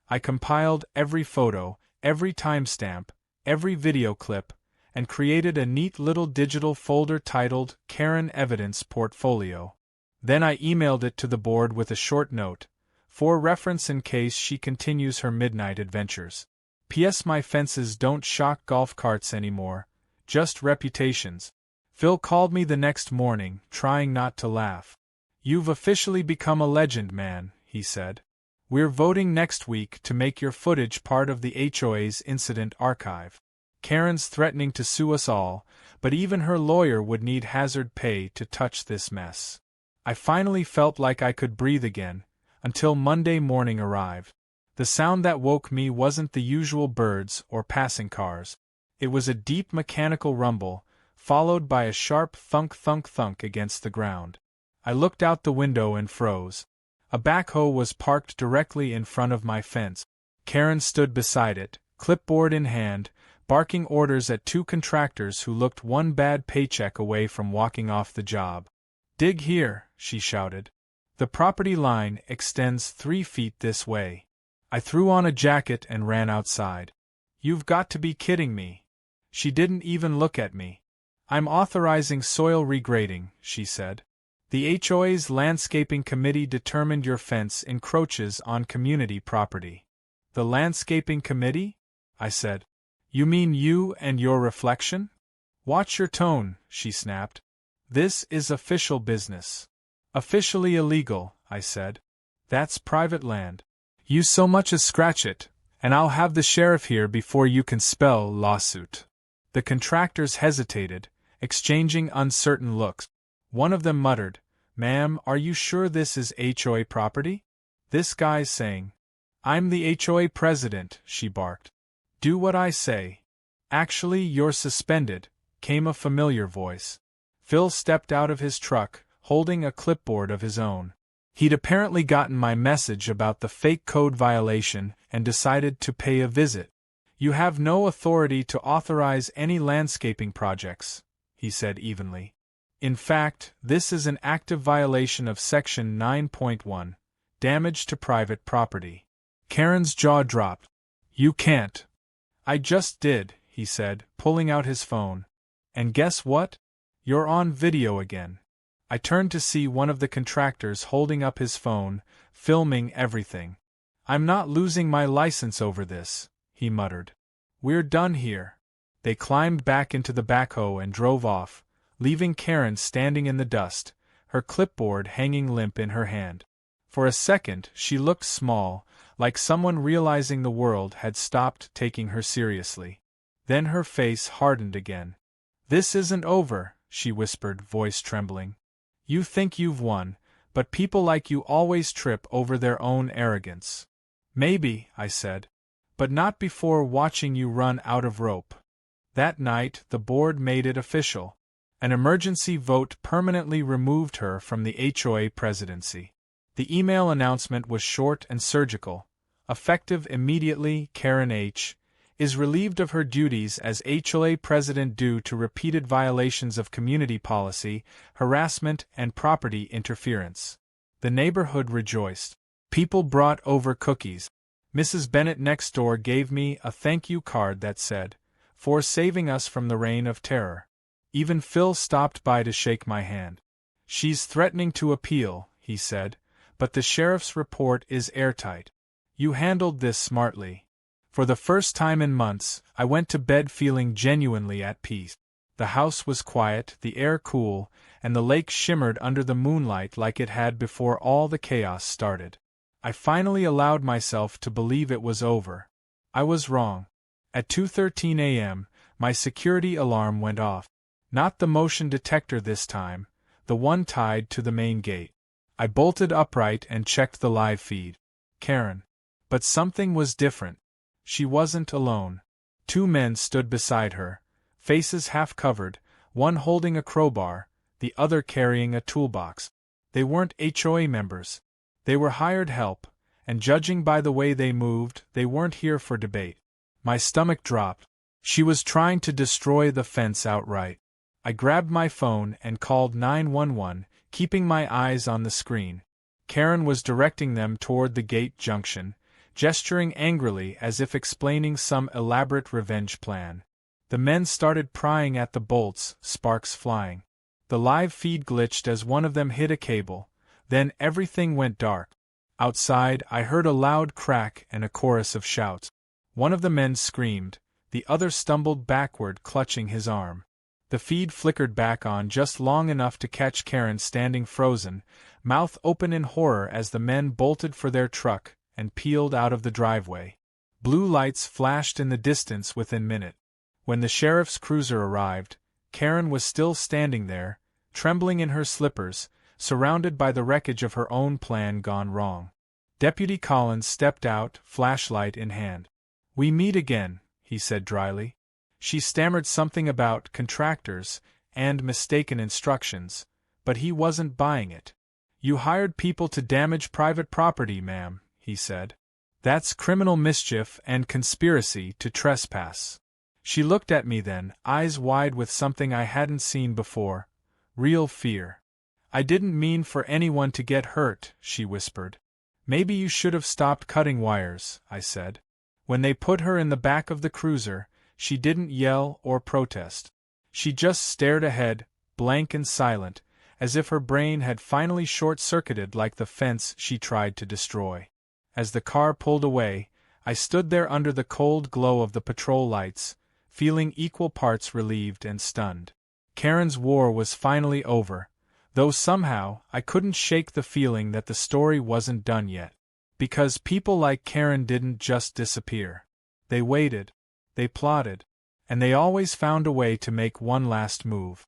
I compiled every photo, every timestamp, every video clip, and created a neat little digital folder titled Karen Evidence Portfolio. Then I emailed it to the board with a short note, for reference in case she continues her midnight adventures. P.S. My fences don't shock golf carts anymore, just reputations. Phil called me the next morning, trying not to laugh. "You've officially become a legend, man," he said. "We're voting next week to make your footage part of the HOA's incident archive. Karen's threatening to sue us all, but even her lawyer would need hazard pay to touch this mess." I finally felt like I could breathe again, until Monday morning arrived. The sound that woke me wasn't the usual birds or passing cars. It was a deep mechanical rumble, followed by a sharp thunk-thunk-thunk against the ground. I looked out the window and froze. A backhoe was parked directly in front of my fence. Karen stood beside it, clipboard in hand, barking orders at 2 contractors who looked one bad paycheck away from walking off the job. "Dig here," she shouted. "The property line extends 3 feet this way." I threw on a jacket and ran outside. "You've got to be kidding me." She didn't even look at me. "I'm authorizing soil regrading," she said. "The HOA's landscaping committee determined your fence encroaches on community property." "The landscaping committee?" I said. "You mean you and your reflection?" "Watch your tone," she snapped. "This is official business." "Officially illegal," I said. "That's private land. You so much as scratch it, and I'll have the sheriff here before you can spell lawsuit." The contractors hesitated, exchanging uncertain looks. One of them muttered, "Ma'am, are you sure this is HOA property?" This guy's saying. "I'm the HOA president," she barked. "Do what I say." "Actually, you're suspended," came a familiar voice. Phil stepped out of his truck, holding a clipboard of his own. He'd apparently gotten my message about the fake code violation and decided to pay a visit. "You have no authority to authorize any landscaping projects," he said evenly. "In fact, this is an active violation of Section 9.1, damage to private property." Karen's jaw dropped. "You can't." "I just did," he said, pulling out his phone. "And guess what? You're on video again." I turned to see one of the contractors holding up his phone, filming everything. "I'm not losing my license over this," he muttered. "We're done here." They climbed back into the backhoe and drove off, leaving Karen standing in the dust, her clipboard hanging limp in her hand. For a second, she looked small, like someone realizing the world had stopped taking her seriously. Then her face hardened again. "This isn't over," she whispered, voice trembling. "You think you've won, but people like you always trip over their own arrogance." "Maybe," I said, "but not before watching you run out of rope." That night, the board made it official. An emergency vote permanently removed her from the HOA presidency. The email announcement was short and surgical. Effective immediately, Karen H. is relieved of her duties as HOA president due to repeated violations of community policy, harassment, and property interference. The neighborhood rejoiced. People brought over cookies. Mrs. Bennett next door gave me a thank you card that said, "For saving us from the reign of terror." Even Phil stopped by to shake my hand. "She's threatening to appeal," he said, but the sheriff's report is airtight. You handled this smartly. For the first time in months, I went to bed feeling genuinely at peace. The house was quiet, the air cool, and the lake shimmered under the moonlight like it had before all the chaos started. I finally allowed myself to believe it was over. I was wrong. At 2:13 a.m., my security alarm went off. Not the motion detector this time, the one tied to the main gate. I bolted upright and checked the live feed. Karen. But something was different. She wasn't alone. 2 men stood beside her, faces half covered, one holding a crowbar, the other carrying a toolbox. They weren't HOA members. They were hired help, and judging by the way they moved, they weren't here for debate. My stomach dropped. She was trying to destroy the fence outright. I grabbed my phone and called 911, keeping my eyes on the screen. Karen was directing them toward the gate junction, gesturing angrily as if explaining some elaborate revenge plan. The men started prying at the bolts, sparks flying. The live feed glitched as one of them hit a cable, then everything went dark. Outside, I heard a loud crack and a chorus of shouts. One of the men screamed, the other stumbled backward, clutching his arm. The feed flickered back on just long enough to catch Karen standing frozen, mouth open in horror as the men bolted for their truck and peeled out of the driveway. Blue lights flashed in the distance within minutes. When the sheriff's cruiser arrived, Karen was still standing there, trembling in her slippers, surrounded by the wreckage of her own plan gone wrong. Deputy Collins stepped out, flashlight in hand. "We meet again," he said dryly. She stammered something about contractors and mistaken instructions, but he wasn't buying it. "You hired people to damage private property, ma'am," he said. "That's criminal mischief and conspiracy to trespass." She looked at me then, eyes wide with something I hadn't seen before, real fear. "I didn't mean for anyone to get hurt," she whispered. "Maybe you should have stopped cutting wires," I said. When they put her in the back of the cruiser, she didn't yell or protest. She just stared ahead, blank and silent, as if her brain had finally short-circuited like the fence she tried to destroy. As the car pulled away, I stood there under the cold glow of the patrol lights, feeling equal parts relieved and stunned. Karen's war was finally over, though somehow I couldn't shake the feeling that the story wasn't done yet. Because people like Karen didn't just disappear. They waited, they plotted, and they always found a way to make one last move.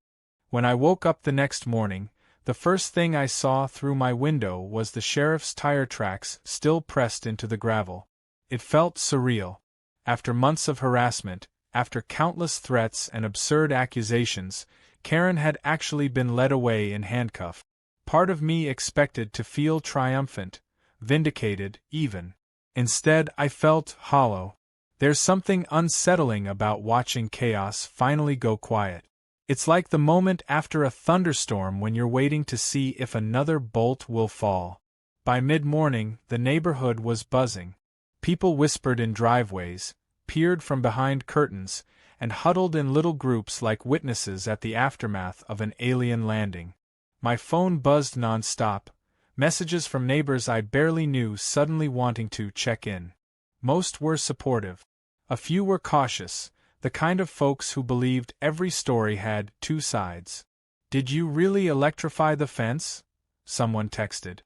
When I woke up the next morning, the first thing I saw through my window was the sheriff's tire tracks still pressed into the gravel. It felt surreal. After months of harassment, after countless threats and absurd accusations, Karen had actually been led away in handcuffs. Part of me expected to feel triumphant, vindicated, even. Instead, I felt hollow. There's something unsettling about watching chaos finally go quiet. It's like the moment after a thunderstorm when you're waiting to see if another bolt will fall. By mid-morning, the neighborhood was buzzing. People whispered in driveways, peered from behind curtains, and huddled in little groups like witnesses at the aftermath of an alien landing. My phone buzzed non-stop, messages from neighbors I barely knew suddenly wanting to check in. Most were supportive. A few were cautious, the kind of folks who believed every story had 2 sides. "Did you really electrify the fence?" someone texted.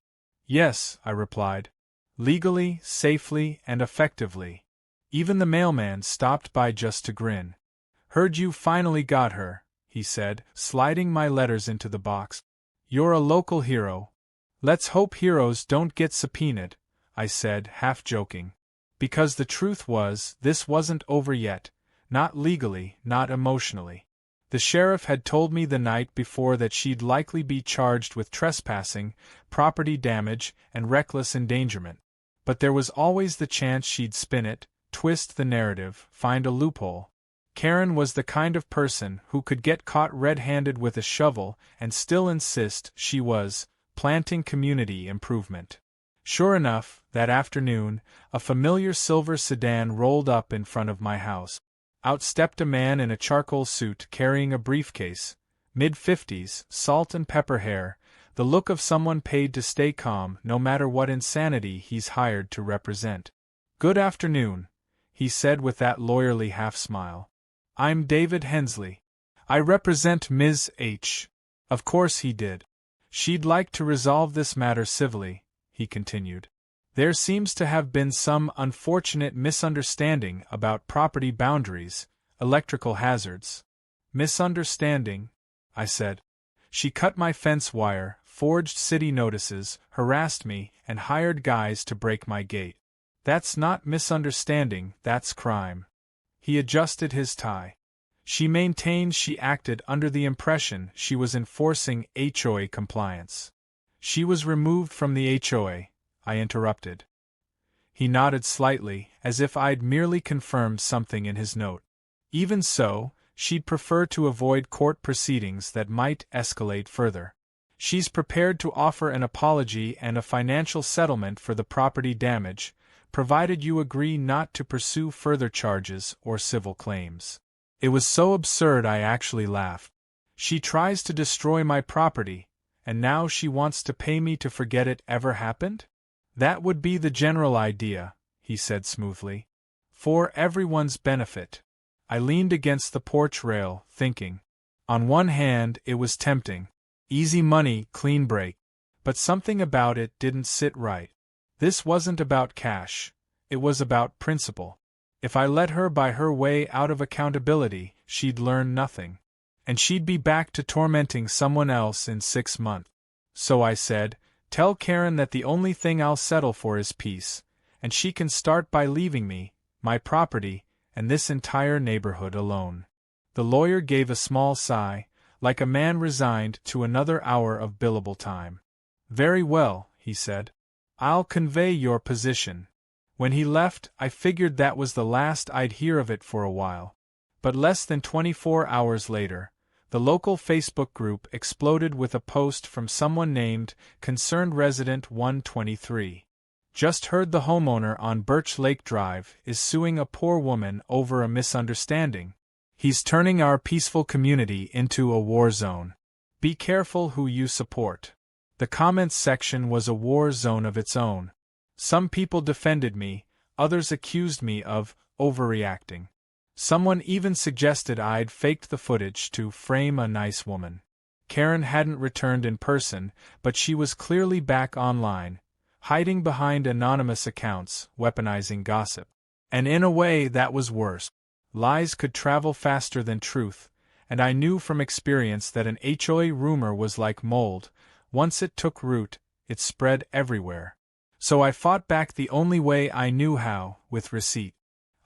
"Yes," I replied. "Legally, safely, and effectively." Even the mailman stopped by just to grin. "Heard you finally got her," he said, sliding my letters into the box. "You're a local hero." "Let's hope heroes don't get subpoenaed," I said, half joking. Because the truth was, this wasn't over yet, not legally, not emotionally. The sheriff had told me the night before that she'd likely be charged with trespassing, property damage, and reckless endangerment. But there was always the chance she'd spin it, twist the narrative, find a loophole. Karen was the kind of person who could get caught red-handed with a shovel and still insist she was planting community improvement. Sure enough, that afternoon, a familiar silver sedan rolled up in front of my house. Out stepped a man in a charcoal suit carrying a briefcase, mid-50s, salt and pepper hair, the look of someone paid to stay calm no matter what insanity he's hired to represent. "Good afternoon," he said with that lawyerly half-smile. "I'm David Hensley. I represent Ms. H." Of course he did. "She'd like to resolve this matter civilly," he continued. "There seems to have been some unfortunate misunderstanding about property boundaries, electrical hazards." "Misunderstanding?" I said. "She cut my fence wire, forged city notices, harassed me, and hired guys to break my gate. That's not misunderstanding, that's crime." He adjusted his tie. "She maintains she acted under the impression she was enforcing HOA compliance." "She was removed from the HOA," I interrupted. He nodded slightly, as if I'd merely confirmed something in his note. "Even so, she'd prefer to avoid court proceedings that might escalate further. She's prepared to offer an apology and a financial settlement for the property damage, provided you agree not to pursue further charges or civil claims." It was so absurd I actually laughed. "She tries to destroy my property, and now she wants to pay me to forget it ever happened?" "That would be the general idea," he said smoothly. "For everyone's benefit." I leaned against the porch rail, thinking. On one hand, it was tempting. Easy money, clean break. But something about it didn't sit right. This wasn't about cash. It was about principle. If I let her buy her way out of accountability, she'd learn nothing. And she'd be back to tormenting someone else in 6 months. So I said, "Tell Karen that the only thing I'll settle for is peace, and she can start by leaving me, my property, and this entire neighborhood alone." The lawyer gave a small sigh, like a man resigned to another hour of billable time. "Very well," he said. "I'll convey your position." When he left, I figured that was the last I'd hear of it for a while. But less than 24 hours later, the local Facebook group exploded with a post from someone named Concerned Resident 123. "Just heard the homeowner on Birch Lake Drive is suing a poor woman over a misunderstanding. He's turning our peaceful community into a war zone. Be careful who you support." The comments section was a war zone of its own. Some people defended me, others accused me of overreacting. Someone even suggested I'd faked the footage to frame a nice woman. Karen hadn't returned in person, but she was clearly back online, hiding behind anonymous accounts, weaponizing gossip. And in a way that was worse. Lies could travel faster than truth, and I knew from experience that an HOA rumor was like mold. Once it took root, it spread everywhere. So I fought back the only way I knew how, with receipt.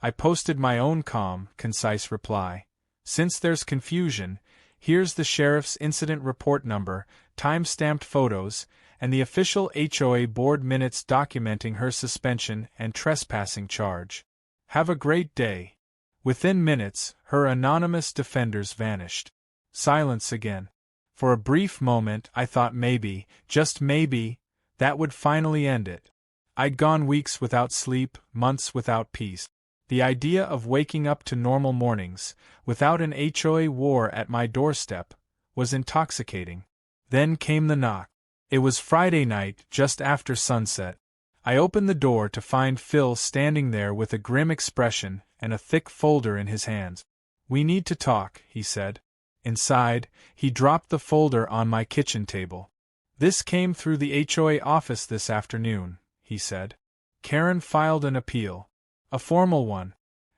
I posted my own calm, concise reply. "Since there's confusion, here's the sheriff's incident report number, time-stamped photos, and the official HOA board minutes documenting her suspension and trespassing charge. Have a great day." Within minutes, her anonymous defenders vanished. Silence again. For a brief moment I thought maybe, just maybe, that would finally end it. I'd gone weeks without sleep, months without peace. The idea of waking up to normal mornings, without an HOA war at my doorstep, was intoxicating. Then came the knock. It was Friday night, just after sunset. I opened the door to find Phil standing there with a grim expression and a thick folder in his hands. "We need to talk," he said. Inside, he dropped the folder on my kitchen table. "This came through the HOA office this afternoon," he said. "Karen filed an appeal. A formal one.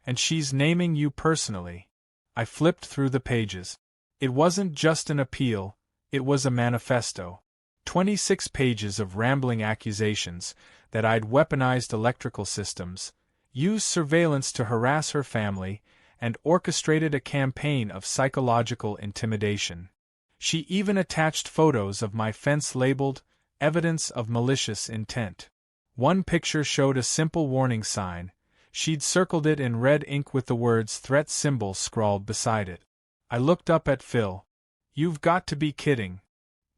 And she's naming you personally." I flipped through the pages. It wasn't just an appeal, it was a manifesto. 26 pages of rambling accusations that I'd weaponized electrical systems, used surveillance to harass her family, and orchestrated a campaign of psychological intimidation. She even attached photos of my fence labeled, "Evidence of Malicious Intent." One picture showed a simple warning sign. She'd circled it in red ink with the words threat symbol scrawled beside it. I looked up at Phil. "You've got to be kidding."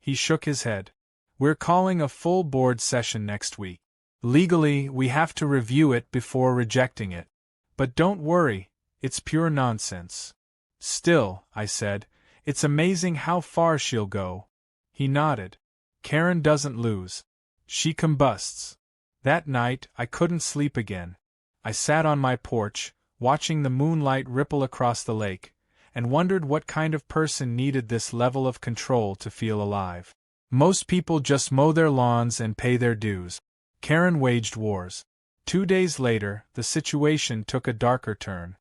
He shook his head. "We're calling a full board session next week. Legally, we have to review it before rejecting it. But don't worry, it's pure nonsense." "Still," I said, "it's amazing how far she'll go." He nodded. Karen doesn't lose. She combusts. That night, I couldn't sleep again. I sat on my porch, watching the moonlight ripple across the lake, and wondered what kind of person needed this level of control to feel alive. Most people just mow their lawns and pay their dues. Karen waged wars. 2 days later, the situation took a darker turn.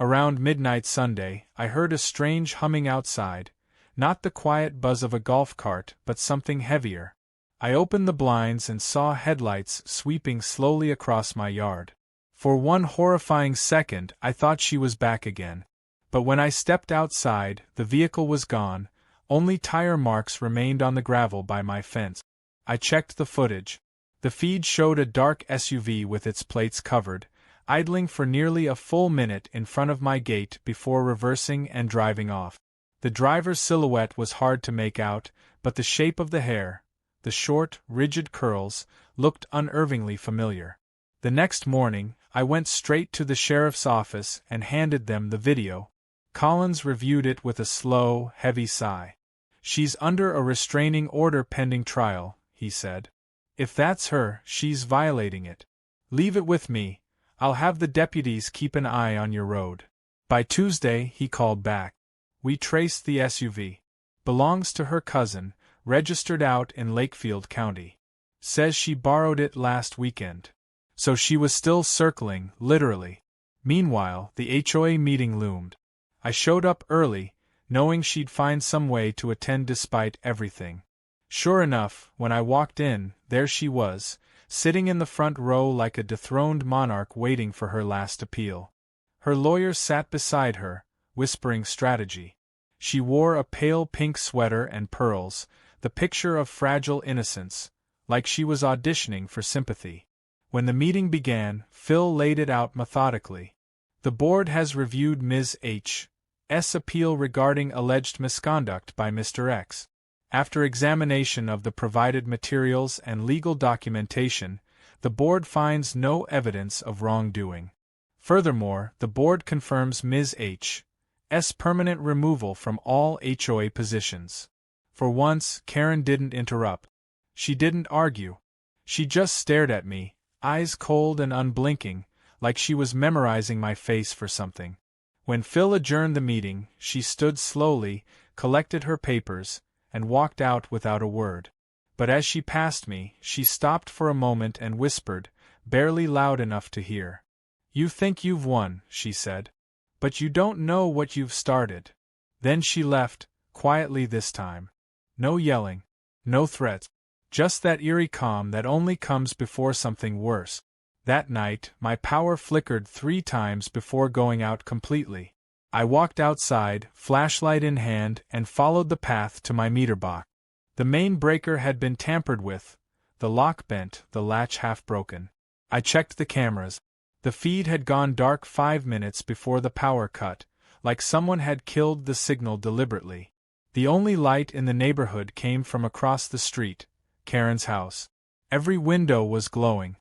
Around midnight Sunday, I heard a strange humming outside, not the quiet buzz of a golf cart, but something heavier. I opened the blinds and saw headlights sweeping slowly across my yard. For one horrifying second, I thought she was back again. But when I stepped outside, the vehicle was gone, only tire marks remained on the gravel by my fence. I checked the footage. The feed showed a dark SUV with its plates covered, idling for nearly a full minute in front of my gate before reversing and driving off. The driver's silhouette was hard to make out, but the shape of the hair, the short, rigid curls, looked unervingly familiar. The next morning, I went straight to the sheriff's office and handed them the video. Collins reviewed it with a slow, heavy sigh. "She's under a restraining order pending trial," he said. "If that's her, she's violating it. Leave it with me. I'll have the deputies keep an eye on your road." By Tuesday, he called back. "We traced the SUV. Belongs to her cousin, registered out in Lakefield County. Says she borrowed it last weekend." So she was still circling, literally. Meanwhile, the HOA meeting loomed. I showed up early, knowing she'd find some way to attend despite everything. Sure enough, when I walked in, there she was, sitting in the front row like a dethroned monarch waiting for her last appeal. Her lawyer sat beside her, whispering strategy. She wore a pale pink sweater and pearls, the picture of fragile innocence, like she was auditioning for sympathy. When the meeting began, Phil laid it out methodically. "The board has reviewed Ms. H.'s appeal regarding alleged misconduct by Mr. X. After examination of the provided materials and legal documentation, the board finds no evidence of wrongdoing. Furthermore, the board confirms Ms. H.'s permanent removal from all HOA positions." For once, Karen didn't interrupt. She didn't argue. She just stared at me, eyes cold and unblinking, like she was memorizing my face for something. When Phil adjourned the meeting, she stood slowly, collected her papers, and walked out without a word. But as she passed me, she stopped for a moment and whispered, barely loud enough to hear. "You think you've won," she said. "But you don't know what you've started." Then she left, quietly this time. No yelling, no threats, just that eerie calm that only comes before something worse. That night, my power flickered 3 times before going out completely. I walked outside, flashlight in hand, and followed the path to my meter box. The main breaker had been tampered with, the lock bent, the latch half broken. I checked the cameras. The feed had gone dark 5 minutes before the power cut, like someone had killed the signal deliberately. The only light in the neighborhood came from across the street, Karen's house. Every window was glowing.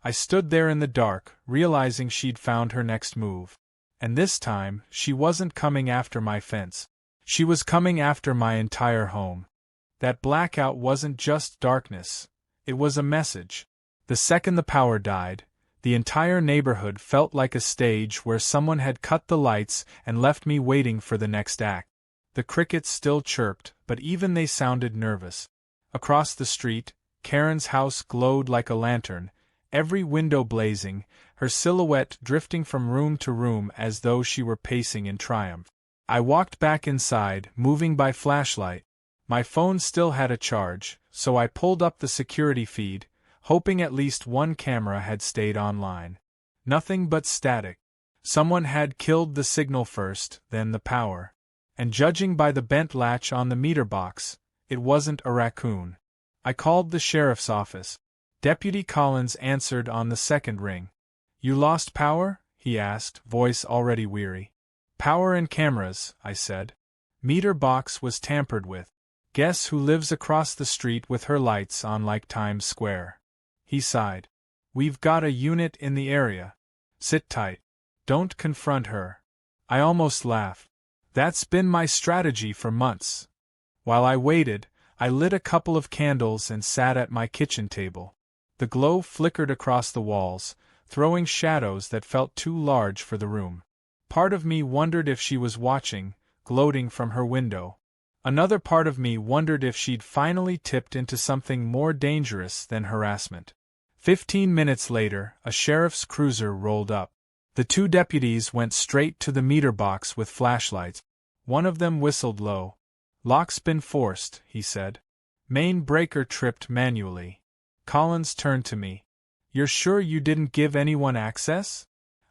I stood there in the dark, realizing she'd found her next move. And this time, she wasn't coming after my fence. She was coming after my entire home. That blackout wasn't just darkness. It was a message. The second the power died, the entire neighborhood felt like a stage where someone had cut the lights and left me waiting for the next act. The crickets still chirped, but even they sounded nervous. Across the street, Karen's house glowed like a lantern, every window blazing, her silhouette drifting from room to room as though she were pacing in triumph. I walked back inside, moving by flashlight. My phone still had a charge, so I pulled up the security feed, hoping at least one camera had stayed online. Nothing but static. Someone had killed the signal first, then the power. And judging by the bent latch on the meter box, it wasn't a raccoon. I called the sheriff's office. Deputy Collins answered on the second ring. "You lost power?" he asked, voice already weary. "Power and cameras," I said. "Meter box was tampered with. Guess who lives across the street with her lights on like Times Square?" He sighed. "We've got a unit in the area. Sit tight. Don't confront her." I almost laughed. That's been my strategy for months. While I waited, I lit a couple of candles and sat at my kitchen table. The glow flickered across the walls, throwing shadows that felt too large for the room. Part of me wondered if she was watching, gloating from her window. Another part of me wondered if she'd finally tipped into something more dangerous than harassment. 15 minutes later, a sheriff's cruiser rolled up. The 2 deputies went straight to the meter box with flashlights. One of them whistled low. "Lock's been forced," he said. "Main breaker tripped manually." Collins turned to me. "You're sure you didn't give anyone access?"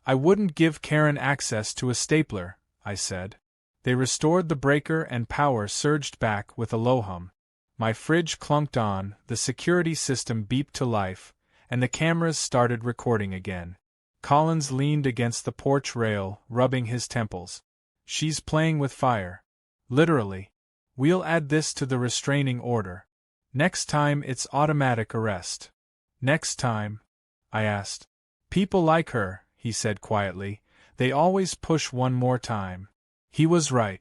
"I wouldn't give Karen access to a stapler," I said. They restored the breaker and power surged back with a low hum. My fridge clunked on, the security system beeped to life, and the cameras started recording again. Collins leaned against the porch rail, rubbing his temples. "She's playing with fire. Literally. We'll add this to the restraining order. Next time it's automatic arrest." "Next time?" I asked. "People like her," he said quietly. "They always push one more time." He was right.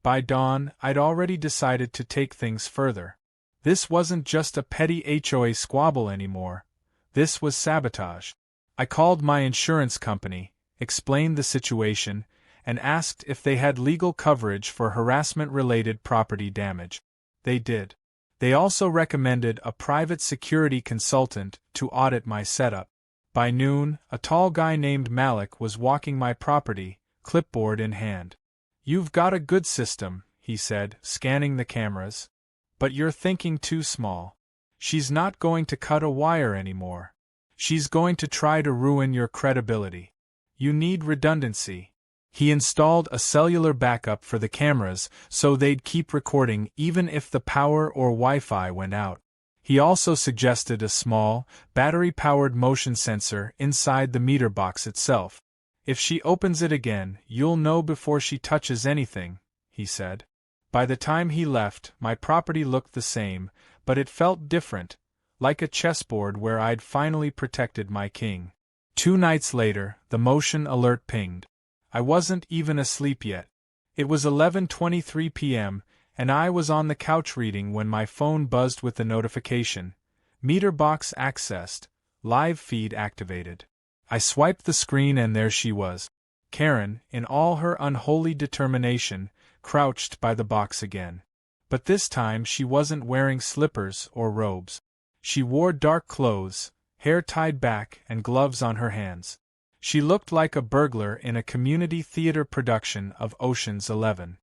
By dawn, I'd already decided to take things further. This wasn't just a petty HOA squabble anymore. This was sabotage. I called my insurance company, explained the situation, and asked if they had legal coverage for harassment-related property damage. They did. They also recommended a private security consultant to audit my setup. By noon, a tall guy named Malik was walking my property, clipboard in hand. "You've got a good system," he said, scanning the cameras. "But you're thinking too small. She's not going to cut a wire anymore. She's going to try to ruin your credibility. You need redundancy." He installed a cellular backup for the cameras so they'd keep recording even if the power or Wi-Fi went out. He also suggested a small, battery-powered motion sensor inside the meter box itself. "If she opens it again, you'll know before she touches anything," he said. By the time he left, my property looked the same, but it felt different, like a chessboard where I'd finally protected my king. 2 nights later, the motion alert pinged. I wasn't even asleep yet. It was 11:23 p.m., and I was on the couch reading when my phone buzzed with the notification. "Meter box accessed. Live feed activated." I swiped the screen and there she was. Karen, in all her unholy determination, crouched by the box again. But this time she wasn't wearing slippers or robes. She wore dark clothes, hair tied back and gloves on her hands. She looked like a burglar in a community theater production of Ocean's 11.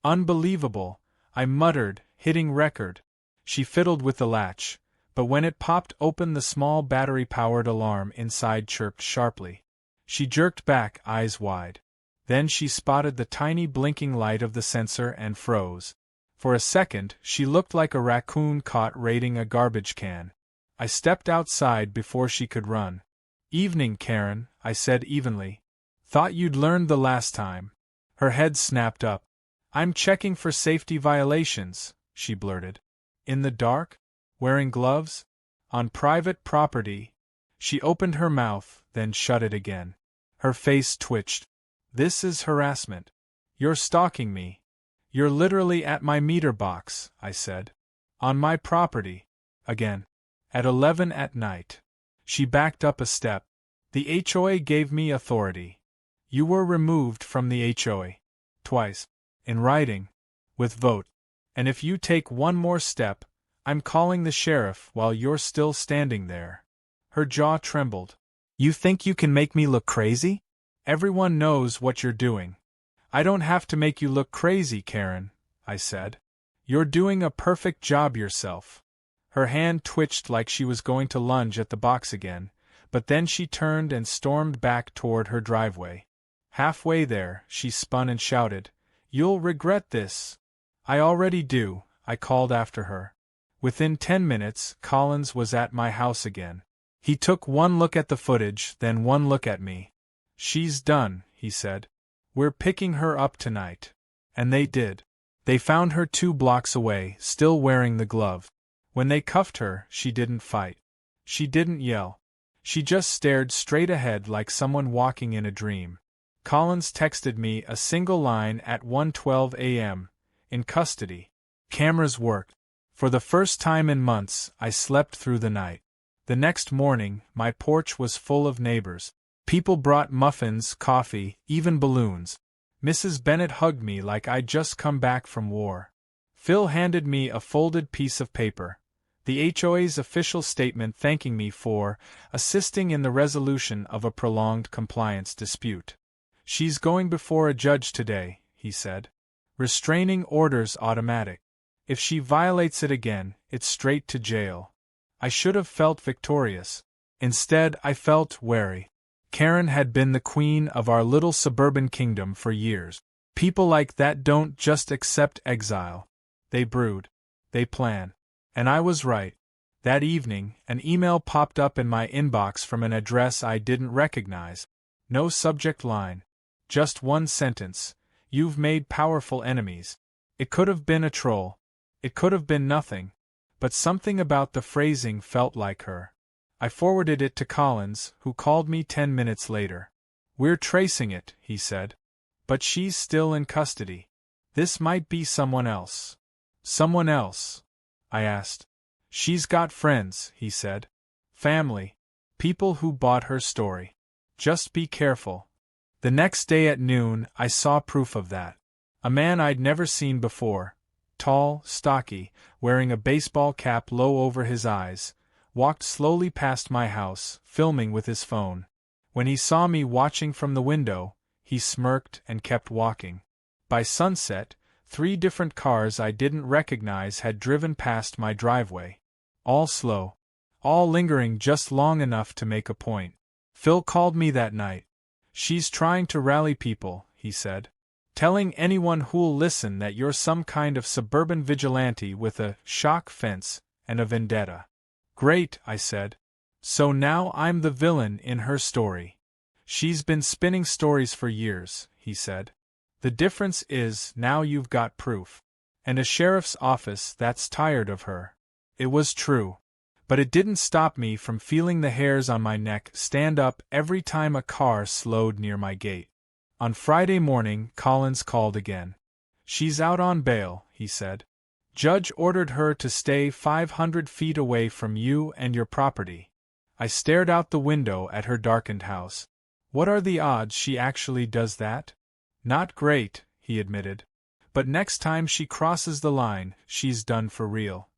"Unbelievable," I muttered, hitting record. She fiddled with the latch, but when it popped open the small battery-powered alarm inside chirped sharply. She jerked back, eyes wide. Then she spotted the tiny blinking light of the sensor and froze. For a second, she looked like a raccoon caught raiding a garbage can. I stepped outside before she could run. "Evening, Karen," I said evenly. "Thought you'd learned the last time." Her head snapped up. "I'm checking for safety violations," she blurted. "In the dark? Wearing gloves? On private property?" She opened her mouth, then shut it again. Her face twitched. "This is harassment. You're stalking me. You're literally at my meter box," I said. "On my property. Again. At 11 at night." She backed up a step. "The HOA gave me authority. You were removed from the HOA. Twice. In writing. With vote. And if you take one more step, I'm calling the sheriff while you're still standing there." Her jaw trembled. "You think you can make me look crazy? Everyone knows what you're doing." "I don't have to make you look crazy, Karen," I said. "You're doing a perfect job yourself." Her hand twitched like she was going to lunge at the box again, but then she turned and stormed back toward her driveway. Halfway there, she spun and shouted, "You'll regret this." "I already do," I called after her. Within 10 minutes, Collins was at my house again. He took one look at the footage, then one look at me. "She's done," he said. "We're picking her up tonight." And they did. They found her 2 blocks away, still wearing the glove. When they cuffed her, she didn't fight. She didn't yell. She just stared straight ahead like someone walking in a dream. Collins texted me a single line at 1:12 a.m. "In custody. Cameras worked. For the first time in months, I slept through the night. The next morning, my porch was full of neighbors. People brought muffins, coffee, even balloons. Mrs. Bennet hugged me like I'd just come back from war. Phil handed me a folded piece of paper. The HOA's official statement thanking me for assisting in the resolution of a prolonged compliance dispute. "She's going before a judge today," he said. "Restraining orders automatic. If she violates it again, it's straight to jail." I should have felt victorious. Instead, I felt wary. Karen had been the queen of our little suburban kingdom for years. People like that don't just accept exile. They brood. They plan. And I was right. That evening, an email popped up in my inbox from an address I didn't recognize. No subject line. Just one sentence: "You've made powerful enemies." It could have been a troll. It could have been nothing. But something about the phrasing felt like her. I forwarded it to Collins, who called me 10 minutes later. "We're tracing it," he said. "But she's still in custody. This might be someone else." "Someone else?" I asked. "She's got friends," he said. "Family. People who bought her story. Just be careful." The next day at noon, I saw proof of that. A man I'd never seen before, tall, stocky, wearing a baseball cap low over his eyes, walked slowly past my house, filming with his phone. When he saw me watching from the window, he smirked and kept walking. By sunset, 3 different cars I didn't recognize had driven past my driveway. All slow. All lingering just long enough to make a point. Phil called me that night. "She's trying to rally people," he said. "Telling anyone who'll listen that you're some kind of suburban vigilante with a shock fence and a vendetta." "Great," I said. "So now I'm the villain in her story." "She's been spinning stories for years," he said. "The difference is, now you've got proof. And a sheriff's office that's tired of her." It was true. But it didn't stop me from feeling the hairs on my neck stand up every time a car slowed near my gate. On Friday morning, Collins called again. "She's out on bail," he said. "Judge ordered her to stay 500 feet away from you and your property." I stared out the window at her darkened house. "What are the odds she actually does that?" "Not great," he admitted. "But next time she crosses the line, she's done for real."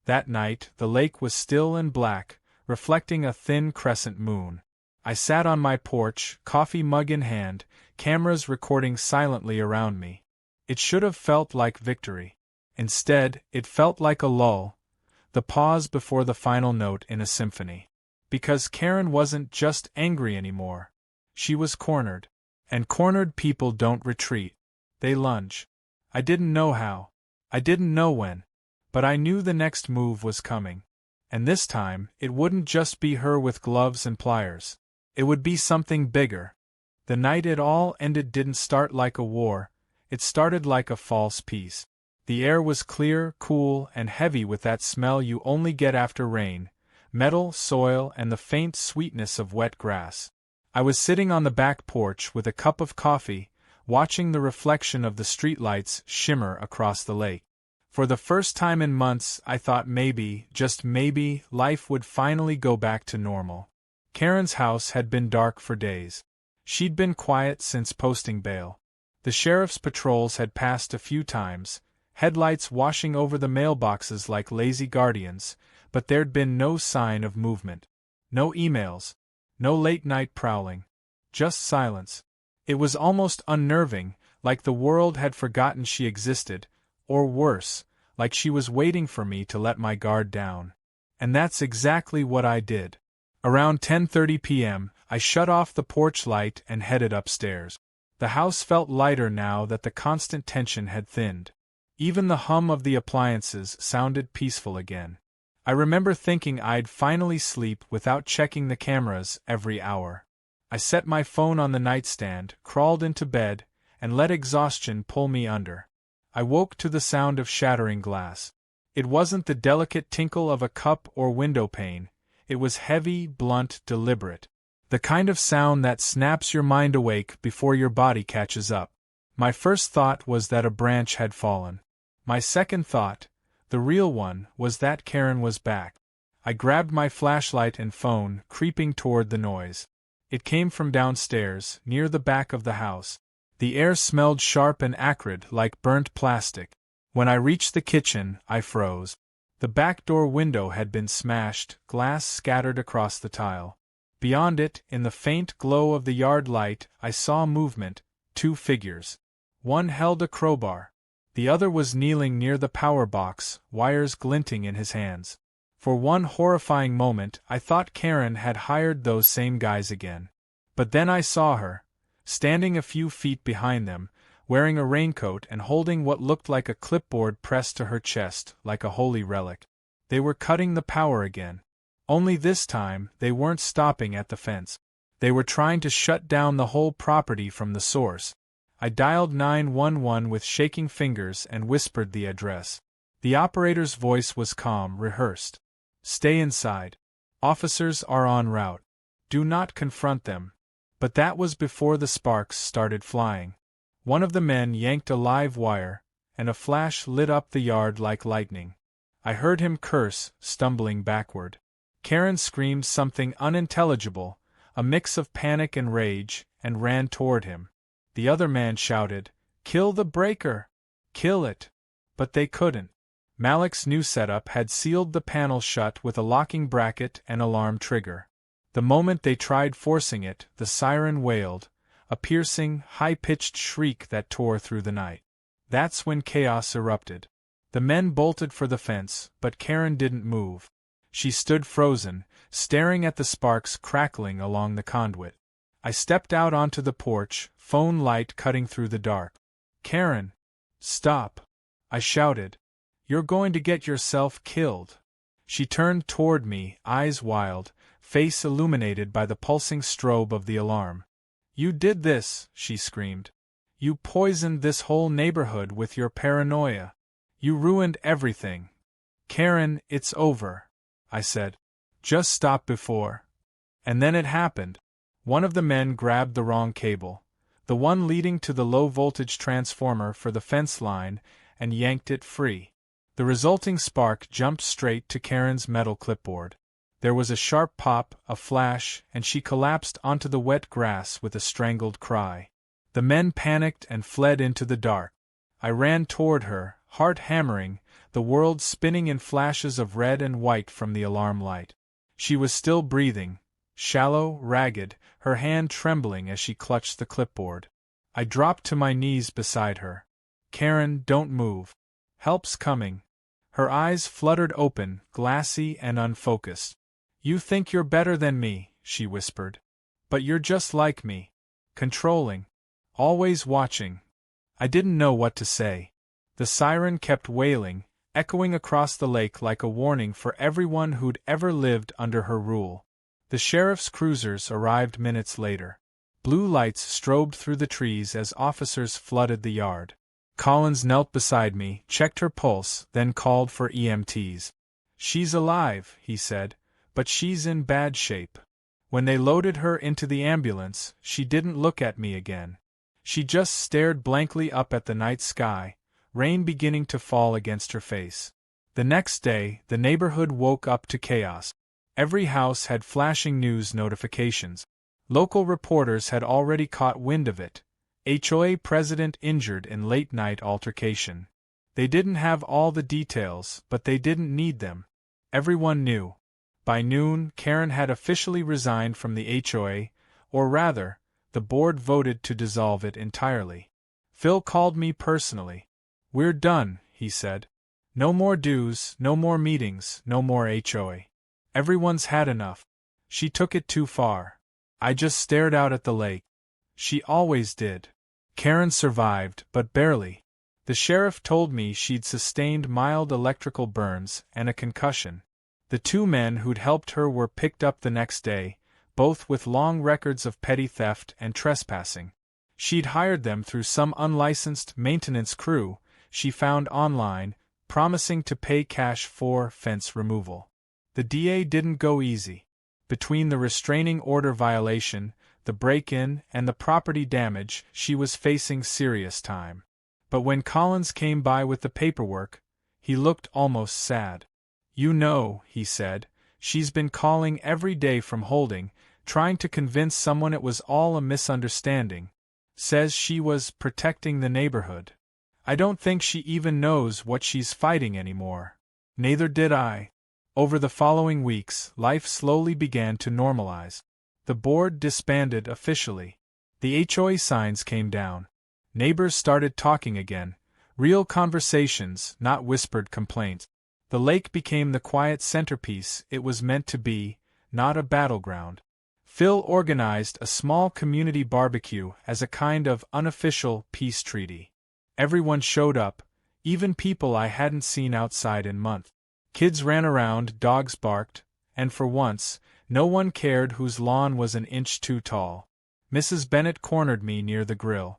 That night, the lake was still and black, reflecting a thin crescent moon. I sat on my porch, coffee mug in hand, cameras recording silently around me. It should have felt like victory. Instead, it felt like a lull, the pause before the final note in a symphony. Because Karen wasn't just angry anymore. She was cornered. And cornered people don't retreat. They lunge. I didn't know how. I didn't know when. But I knew the next move was coming. And this time, it wouldn't just be her with gloves and pliers. It would be something bigger. The night it all ended didn't start like a war. It started like a false peace. The air was clear, cool, and heavy with that smell you only get after rain, metal, soil, and the faint sweetness of wet grass. I was sitting on the back porch with a cup of coffee, watching the reflection of the streetlights shimmer across the lake. For the first time in months, I thought maybe, just maybe, life would finally go back to normal. Karen's house had been dark for days. She'd been quiet since posting bail. The sheriff's patrols had passed a few times, headlights washing over the mailboxes like lazy guardians, but there'd been no sign of movement. No emails. No late-night prowling. Just silence. It was almost unnerving, like the world had forgotten she existed, or worse, like she was waiting for me to let my guard down. And that's exactly what I did. Around 10:30 p.m., I shut off the porch light and headed upstairs. The house felt lighter now that the constant tension had thinned. Even the hum of the appliances sounded peaceful again. I remember thinking I'd finally sleep without checking the cameras every hour. I set my phone on the nightstand, crawled into bed, and let exhaustion pull me under. I woke to the sound of shattering glass. It wasn't the delicate tinkle of a cup or window pane. It was heavy, blunt, deliberate. The kind of sound that snaps your mind awake before your body catches up. My first thought was that a branch had fallen. My second thought, The real one was that Karen was back. I grabbed my flashlight and phone, creeping toward the noise. It came from downstairs, near the back of the house. The air smelled sharp and acrid, like burnt plastic. When I reached the kitchen, I froze. The back door window had been smashed, glass scattered across the tile. Beyond it, in the faint glow of the yard light, I saw movement, 2 figures. One held a crowbar. The other was kneeling near the power box, wires glinting in his hands. For one horrifying moment, I thought Karen had hired those same guys again. But then I saw her, standing a few feet behind them, wearing a raincoat and holding what looked like a clipboard pressed to her chest, like a holy relic. They were cutting the power again. Only this time, they weren't stopping at the fence. They were trying to shut down the whole property from the source. I dialed 911 with shaking fingers and whispered the address. The operator's voice was calm, rehearsed. "Stay inside. Officers are en route. Do not confront them." But that was before the sparks started flying. One of the men yanked a live wire, and a flash lit up the yard like lightning. I heard him curse, stumbling backward. Karen screamed something unintelligible, a mix of panic and rage, and ran toward him. The other man shouted, "Kill the breaker! Kill it!" But they couldn't. Malik's new setup had sealed the panel shut with a locking bracket and alarm trigger. The moment they tried forcing it, the siren wailed, a piercing, high-pitched shriek that tore through the night. That's when chaos erupted. The men bolted for the fence, but Karen didn't move. She stood frozen, staring at the sparks crackling along the conduit. I stepped out onto the porch, phone light cutting through the dark. "Karen! Stop!" I shouted. "You're going to get yourself killed." She turned toward me, eyes wild, face illuminated by the pulsing strobe of the alarm. "You did this," she screamed. "You poisoned this whole neighborhood with your paranoia. You ruined everything." "Karen, it's over," I said. "Just stop before." And then it happened. One of the men grabbed the wrong cable, the one leading to the low-voltage transformer for the fence line, and yanked it free. The resulting spark jumped straight to Karen's metal clipboard. There was a sharp pop, a flash, and she collapsed onto the wet grass with a strangled cry. The men panicked and fled into the dark. I ran toward her, heart hammering, the world spinning in flashes of red and white from the alarm light. She was still breathing, shallow, ragged, her hand trembling as she clutched the clipboard. I dropped to my knees beside her. "Karen, don't move. Help's coming." Her eyes fluttered open, glassy and unfocused. "You think you're better than me," she whispered. "But you're just like me. Controlling. Always watching." I didn't know what to say. The siren kept wailing, echoing across the lake like a warning for everyone who'd ever lived under her rule. The sheriff's cruisers arrived minutes later. Blue lights strobed through the trees as officers flooded the yard. Collins knelt beside me, checked her pulse, then called for EMTs. "She's alive," he said, "but she's in bad shape." When they loaded her into the ambulance, she didn't look at me again. She just stared blankly up at the night sky, rain beginning to fall against her face. The next day, the neighborhood woke up to chaos. Every house had flashing news notifications. Local reporters had already caught wind of it. HOA president injured in late-night altercation. They didn't have all the details, but they didn't need them. Everyone knew. By noon, Karen had officially resigned from the HOA, or rather, the board voted to dissolve it entirely. Phil called me personally. "We're done," he said. "No more dues, no more meetings, no more HOA. Everyone's had enough." She took it too far. I just stared out at the lake. She always did. Karen survived, but barely. The sheriff told me she'd sustained mild electrical burns and a concussion. The 2 men who'd helped her were picked up the next day, both with long records of petty theft and trespassing. She'd hired them through some unlicensed maintenance crew she found online, promising to pay cash for fence removal. The DA didn't go easy. Between the restraining order violation, the break-in, and the property damage, she was facing serious time. But when Collins came by with the paperwork, He looked almost sad. "You know," he said, "she's been calling every day from Holding, trying to convince someone it was all a misunderstanding. Says she was protecting the neighborhood. I don't think she even knows what she's fighting anymore." Neither did I. Over the following weeks, life slowly began to normalize. The board disbanded officially. The HOA signs came down. Neighbors started talking again. Real conversations, not whispered complaints. The lake became the quiet centerpiece it was meant to be, not a battleground. Phil organized a small community barbecue as a kind of unofficial peace treaty. Everyone showed up, even people I hadn't seen outside in months. Kids ran around, dogs barked, and for once, no one cared whose lawn was an inch too tall. Mrs. Bennet cornered me near the grill.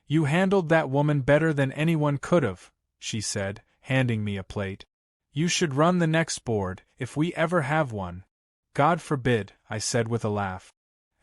"You handled that woman better than anyone could've," she said, handing me a plate. "You should run the next board, if we ever have one." "God forbid," I said with a laugh.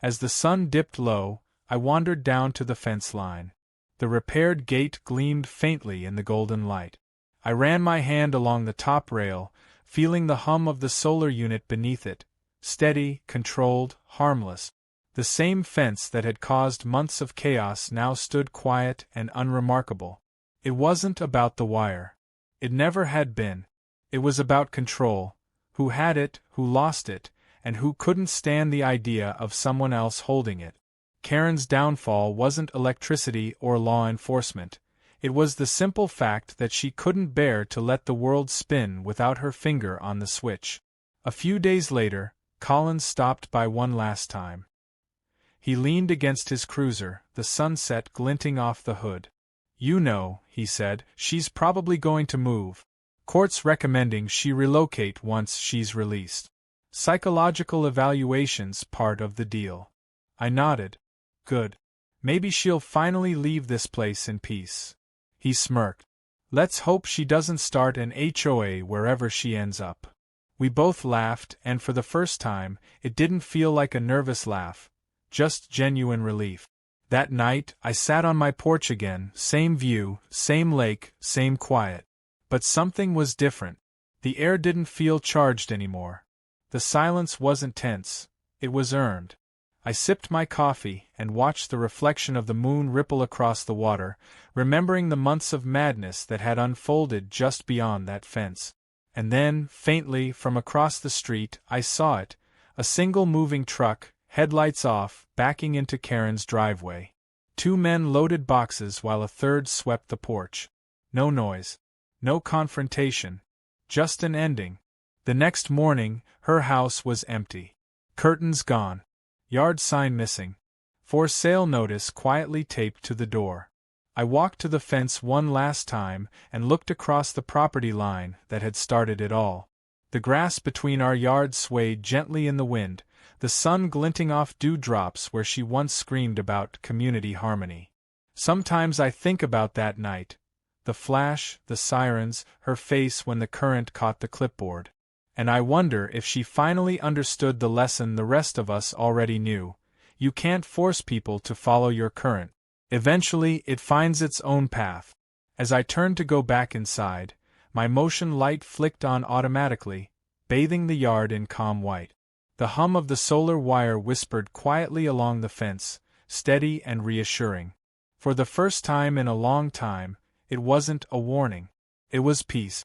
As the sun dipped low, I wandered down to the fence line. The repaired gate gleamed faintly in the golden light. I ran my hand along the top rail, feeling the hum of the solar unit beneath it, steady, controlled, harmless. The same fence that had caused months of chaos now stood quiet and unremarkable. It wasn't about the wire. It never had been. It was about control. Who had it, who lost it, and who couldn't stand the idea of someone else holding it. Karen's downfall wasn't electricity or law enforcement. It was the simple fact that she couldn't bear to let the world spin without her finger on the switch. A few days later, Collins stopped by one last time. He leaned against his cruiser, the sunset glinting off the hood. "You know," he said, "she's probably going to move. Court's recommending she relocate once she's released. Psychological evaluation's part of the deal." I nodded. "Good. Maybe she'll finally leave this place in peace." He smirked. "Let's hope she doesn't start an HOA wherever she ends up." We both laughed, and for the first time, it didn't feel like a nervous laugh, just genuine relief. That night, I sat on my porch again, same view, same lake, same quiet. But something was different. The air didn't feel charged anymore. The silence wasn't tense, it was earned. I sipped my coffee and watched the reflection of the moon ripple across the water, remembering the months of madness that had unfolded just beyond that fence. And then, faintly, from across the street, I saw it, a single moving truck, headlights off, backing into Karen's driveway. Two men loaded boxes while a third swept the porch. No noise. No confrontation. Just an ending. The next morning, her house was empty. Curtains gone. Yard sign missing. For sale notice quietly taped to the door. I walked to the fence one last time and looked across the property line that had started it all. The grass between our yards swayed gently in the wind, the sun glinting off dewdrops where she once screamed about community harmony. Sometimes I think about that night. The flash, the sirens, her face when the current caught the clipboard. And I wonder if she finally understood the lesson the rest of us already knew. You can't force people to follow your current. Eventually, it finds its own path. As I turned to go back inside, my motion light flicked on automatically, bathing the yard in calm white. The hum of the solar wire whispered quietly along the fence, steady and reassuring. For the first time in a long time, it wasn't a warning. It was peace.